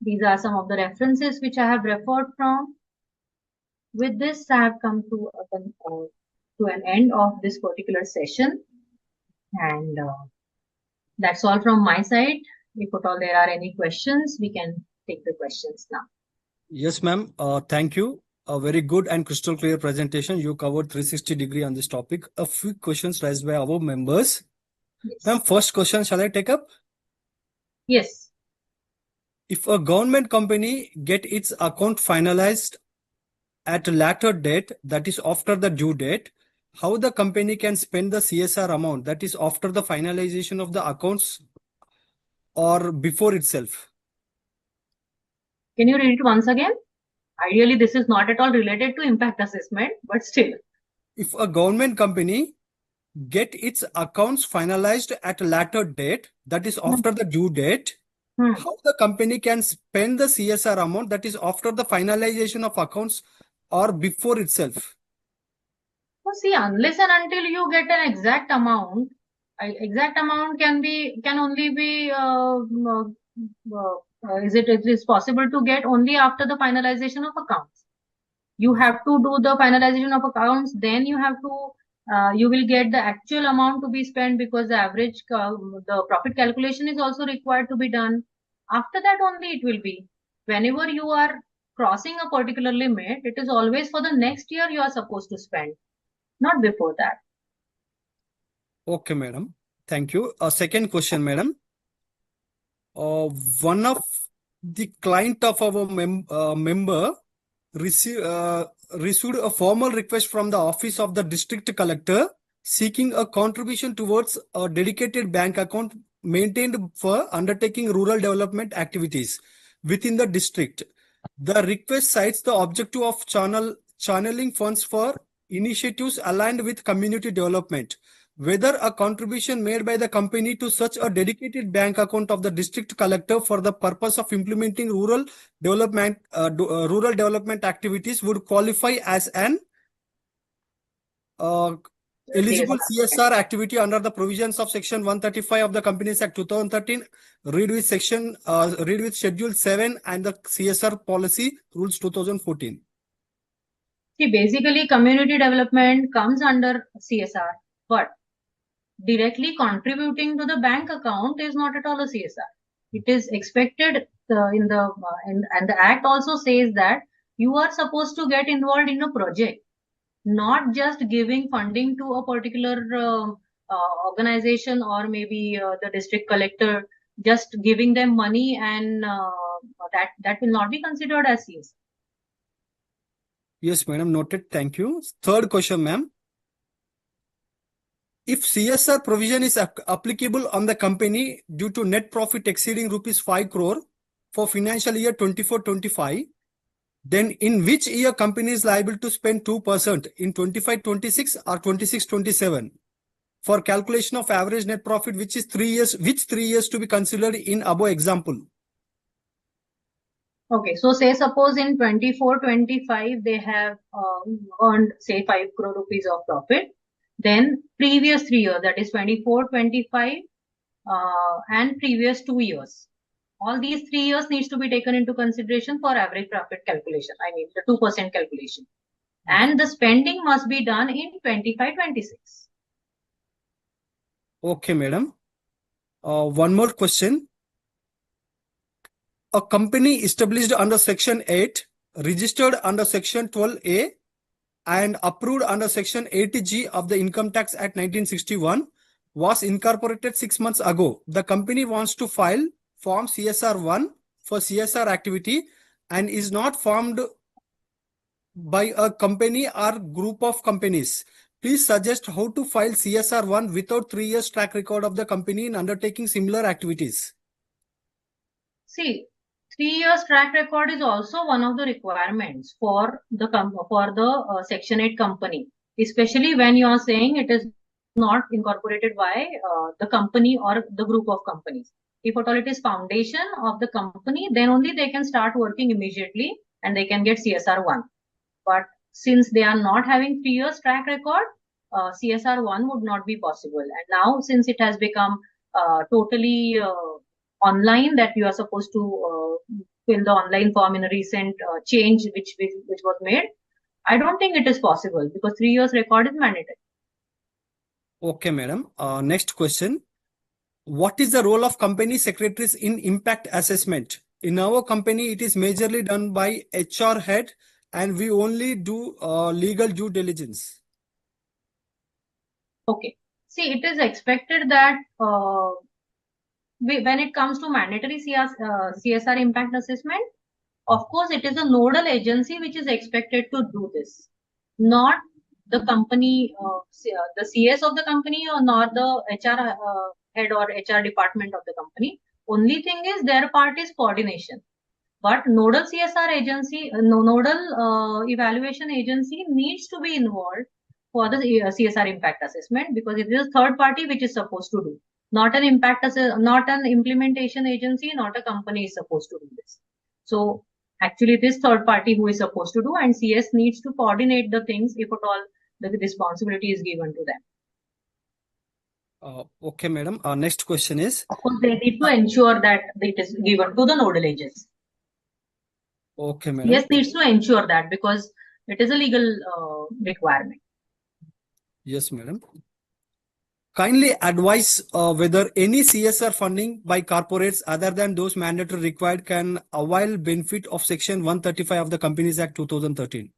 These are some of the references which I have referred from. With this, I have come to an end of this particular session, and that's all from my side. If at all there are any questions, we can take the questions now. Yes, ma'am. Thank you. A very good and crystal clear presentation. You covered 360-degree on this topic. A few questions raised by our members. Yes. Ma'am, first question, shall I take up? Yes. If a government company get its account finalized at a later date, that is after the due date, how the company can spend the CSR amount, that is after the finalization of the accounts or before itself? Can you read it once again? Ideally, this is not at all related to impact assessment, but still. If a government company get its accounts finalized at a later date, that is after the due date, how the company can spend the CSR amount, that is after the finalization of accounts or before itself? So see, unless and until you get an exact amount, exact amount can only be it is possible to get only after the finalization of accounts. You have to do the finalization of accounts, then you will get the actual amount to be spent, because the average the profit calculation is also required to be done. After that only it will be, whenever you are crossing a particular limit, it is always for the next year you are supposed to spend, not before that. Okay, madam. Thank you. Second question, madam. One of the client of our member received a formal request from the office of the district collector seeking a contribution towards a dedicated bank account maintained for undertaking rural development activities within the district. The request cites the objective of channeling funds for initiatives aligned with community development. Whether a contribution made by the company to such a dedicated bank account of the district collector for the purpose of implementing rural development activities would qualify as an eligible CSR activity under the provisions of Section 135 of the Companies Act 2013, read with Schedule 7 and the CSR Policy Rules 2014. See, basically community development comes under CSR, but directly contributing to the bank account is not at all a CSR. It is expected and the act also says that you are supposed to get involved in a project, not just giving funding to a particular organization, or maybe the district collector, just giving them money, and that will not be considered as CSR. Yes, madam. Noted. Thank you. Third question, ma'am. If CSR provision is applicable on the company due to net profit exceeding rupees 5 crore for financial year 24-25, then in which year company is liable to spend 2% in 25-26 or 26-27 for calculation of average net profit, which is 3 years, which 3 years to be considered in above example? Okay, so say suppose in 24-25 they have earned say 5 crore rupees of profit. Then previous 3 years, that is 24-25 and previous 2 years, all these 3 years needs to be taken into consideration for average profit calculation. I mean the 2% calculation, and the spending must be done in 25-26. Okay, madam. One more question. A company established under Section 8, registered under Section 12A, and approved under Section 80G of the Income Tax Act 1961 was incorporated 6 months ago. The company wants to file Form CSR1 for CSR activity and is not formed by a company or group of companies. Please suggest how to file CSR1 without 3 years track record of the company in undertaking similar activities. See, 3 years track record is also one of the requirements for the Section 8 company, especially when you are saying it is not incorporated by the company or the group of companies. If at all it is foundation of the company, then only they can start working immediately and they can get CSR1. But since they are not having 3 years track record, CSR1 would not be possible. And now since it has become totally online, that you are supposed to fill the online form in a recent change which was made, I don't think it is possible, because 3 years record is mandatory. Okay, madam. Next question. What is the role of company secretaries in impact assessment? In our company, it is majorly done by HR head, and we only do legal due diligence. Okay. See, it is expected that when it comes to mandatory CSR impact assessment, of course, it is a nodal agency which is expected to do this, not the company, the CS of the company, or not the HR head or HR department of the company. Only thing is their part is coordination. But nodal CSR agency, nodal evaluation agency needs to be involved for the CSR impact assessment, because it is a third party which is supposed to do, not an implementation agency, not a company is supposed to do this. So Actually, it is third party who is supposed to do, and CS needs to coordinate the things if at all the responsibility is given to them. Okay, madam. Next question is. Of course, they need to ensure that it is given to the nodal agents. Okay, madam. CS needs to ensure that because it is a legal requirement. Yes, madam. Kindly advise whether any CSR funding by corporates other than those mandatory required can avail benefit of Section 135 of the Companies Act 2013.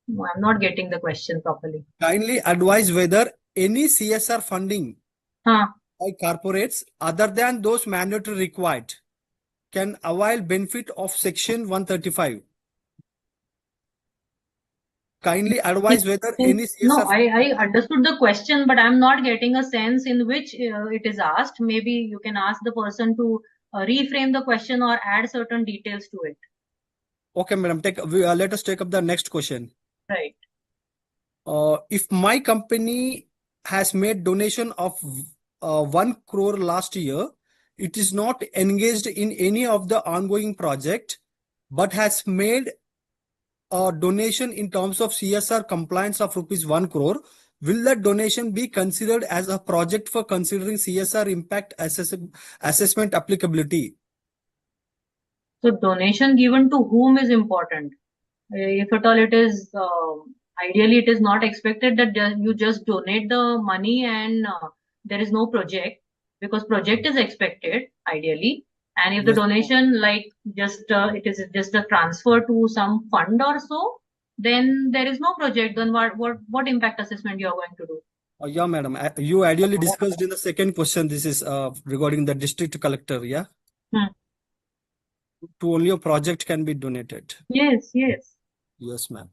No, I'm not getting the question properly. Kindly advise whether any CSR funding by corporates other than those mandatory required can avail benefit of Section 135. Kindly advise whether any CSR. No, I understood the question, but I'm not getting a sense in which it is asked. Maybe you can ask the person to reframe the question or add certain details to it. Okay, madam. Let us take up the next question. Right. If my company has made donation of 1 crore last year, it is not engaged in any of the ongoing project, but has made a donation in terms of CSR compliance of rupees 1 crore, will that donation be considered as a project for considering CSR impact assessment applicability? So donation given to whom is important. If at all it is, ideally it is not expected that you just donate the money and there is no project, because project is expected ideally. And if the Yes. donation like just it is just a transfer to some fund or so, then there is no project. Then what impact assessment you are going to do? Yeah, madam. You ideally discussed in the second question. This is regarding the district collector. Yeah. To only a project can be donated. Yes, yes. Yes, ma'am.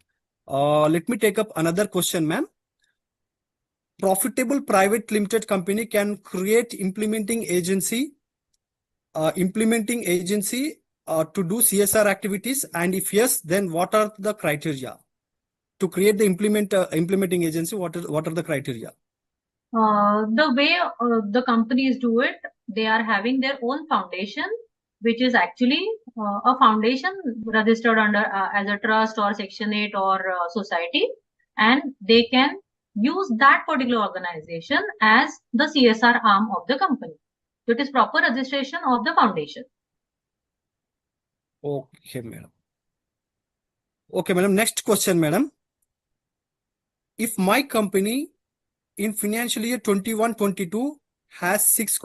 Let me take up another question, ma'am. Profitable private limited company can create implementing agency to do CSR activities, and if yes, then what are the criteria to create the implementing agency? What are the criteria? The way the companies do it, they are having their own foundation, which is actually a foundation registered under as a trust or Section 8 or society, and they can use that particular organization as the CSR arm of the company. So it is proper registration of the foundation. Okay, madam. Okay, madam. Next question, madam. If my company in financial year 21-22 has 6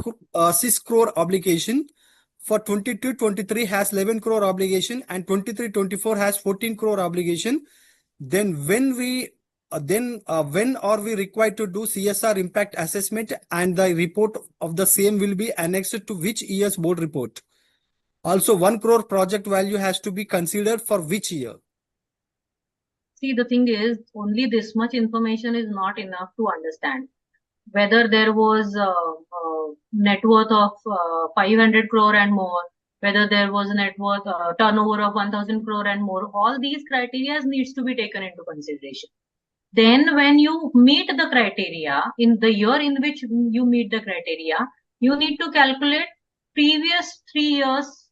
crore obligation, for 22-23 has 11 crore obligation, and 23-24 has 14 crore obligation, then when are we required to do CSR impact assessment, and the report of the same will be annexed to which year's board report? Also, 1 crore project value has to be considered for which year? See, the thing is, only this much information is not enough to understand whether there was a net worth of 500 crore and more, whether there was a net worth turnover of 1000 crore and more. All these criteria needs to be taken into consideration. Then when you meet the criteria, in the year in which you meet the criteria, you need to calculate previous 3 years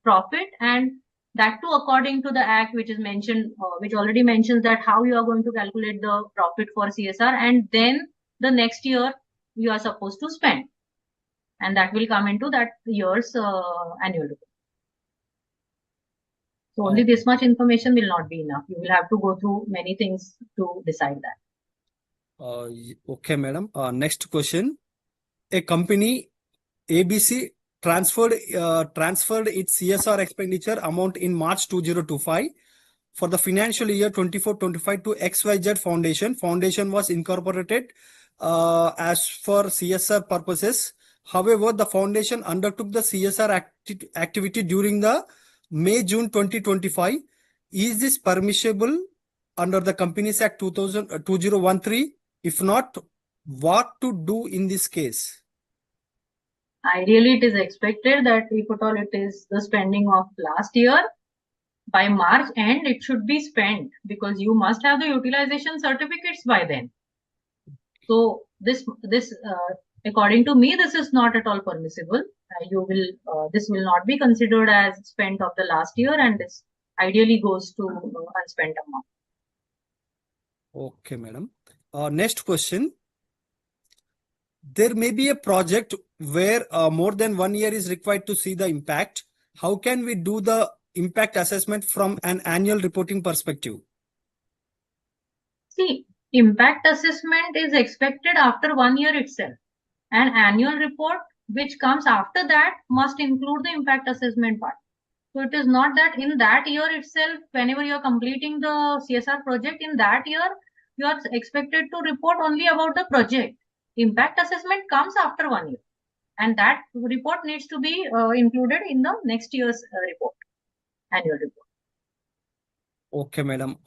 profit, and that too according to the act which is mentioned, which already mentions that how you are going to calculate the profit for CSR, and then the next year you are supposed to spend, and that will come into that year's annual report. So only this much information will not be enough. You will have to go through many things to decide that. Okay, madam. Next question. A company ABC transferred its CSR expenditure amount in March 2025 for the financial year 24-25 to XYZ Foundation. Foundation was incorporated as for CSR purposes. However, the foundation undertook the CSR activity during the May-June 2025. Is this permissible under the Companies Act 2013? If not, what to do in this case? Ideally, it is expected that if at all it is the spending of last year, by March end, it should be spent, because you must have the utilization certificates by then. So this according to me, this is not at all permissible. this will not be considered as spent of the last year, and this ideally goes to unspent amount. Okay, madam. Next question. There may be a project where more than 1 year is required to see the impact. How can we do the impact assessment from an annual reporting perspective? See, impact assessment is expected after 1 year itself. An annual report which comes after that must include the impact assessment part. So it is not that in that year itself, whenever you are completing the CSR project, in that year, you are expected to report only about the project. Impact assessment comes after 1 year, and that report needs to be included in the next year's report, annual report. Okay, madam.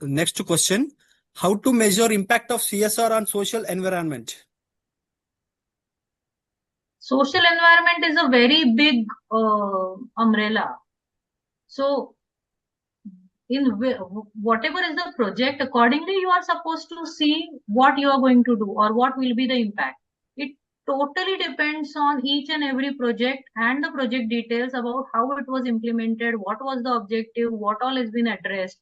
Next question. How to measure impact of CSR on social environment? Social environment is a very big umbrella. So in whatever is the project, accordingly you are supposed to see what you are going to do or what will be the impact. It totally depends on each and every project and the project details about how it was implemented, what was the objective, what all has been addressed.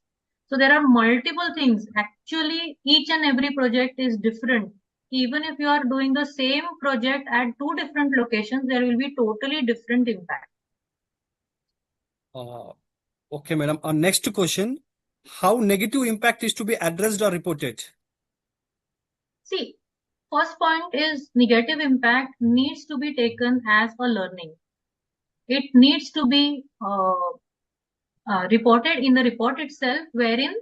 So there are multiple things. Actually, each and every project is different. Even if you are doing the same project at 2 different locations, there will be totally different impact. Okay, madam. Next question. How negative impact is to be addressed or reported? See, first point is negative impact needs to be taken as a learning. It needs to be reported in the report itself, wherein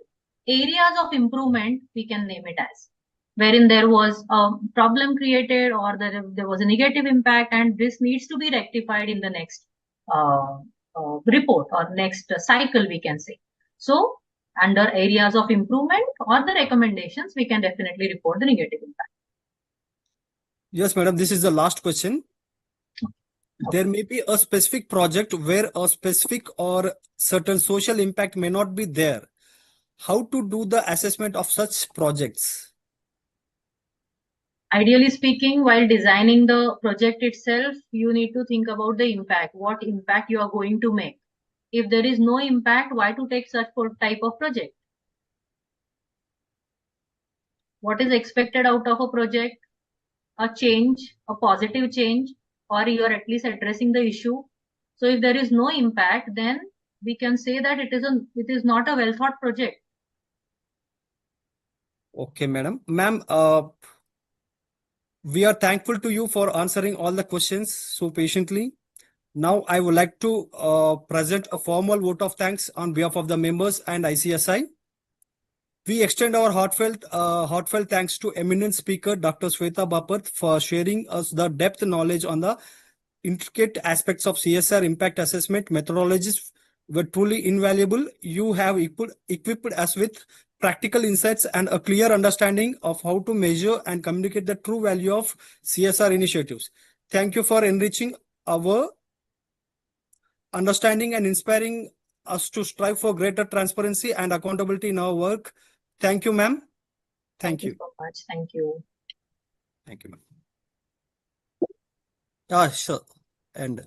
areas of improvement, we can name it as, wherein there was a problem created or there was a negative impact, and this needs to be rectified in the next report or next cycle, we can say. So under areas of improvement or the recommendations, we can definitely report the negative impact. Yes, madam. This is the last question. There may be a specific project where a specific or certain social impact may not be there. How to do the assessment of such projects? Ideally speaking, while designing the project itself, you need to think about the impact, what impact you are going to make. If there is no impact, why to take such type of project? What is expected out of a project? A change, a positive change, or you are at least addressing the issue. So if there is no impact, then we can say that it is not a well thought project. Okay, madam. Ma'am, we are thankful to you for answering all the questions so patiently. Now, I would like to present a formal vote of thanks on behalf of the members and ICSI. We extend our heartfelt thanks to eminent speaker Dr. Sweta Bapat for sharing us the depth knowledge on the intricate aspects of CSR impact assessment methodologies were truly invaluable. You have equipped us with practical insights and a clear understanding of how to measure and communicate the true value of CSR initiatives. Thank you for enriching our understanding and inspiring us to strive for greater transparency and accountability in our work. Thank you, ma'am. Thank you so much. Thank you. Thank you, ma'am. Yeah, sure. And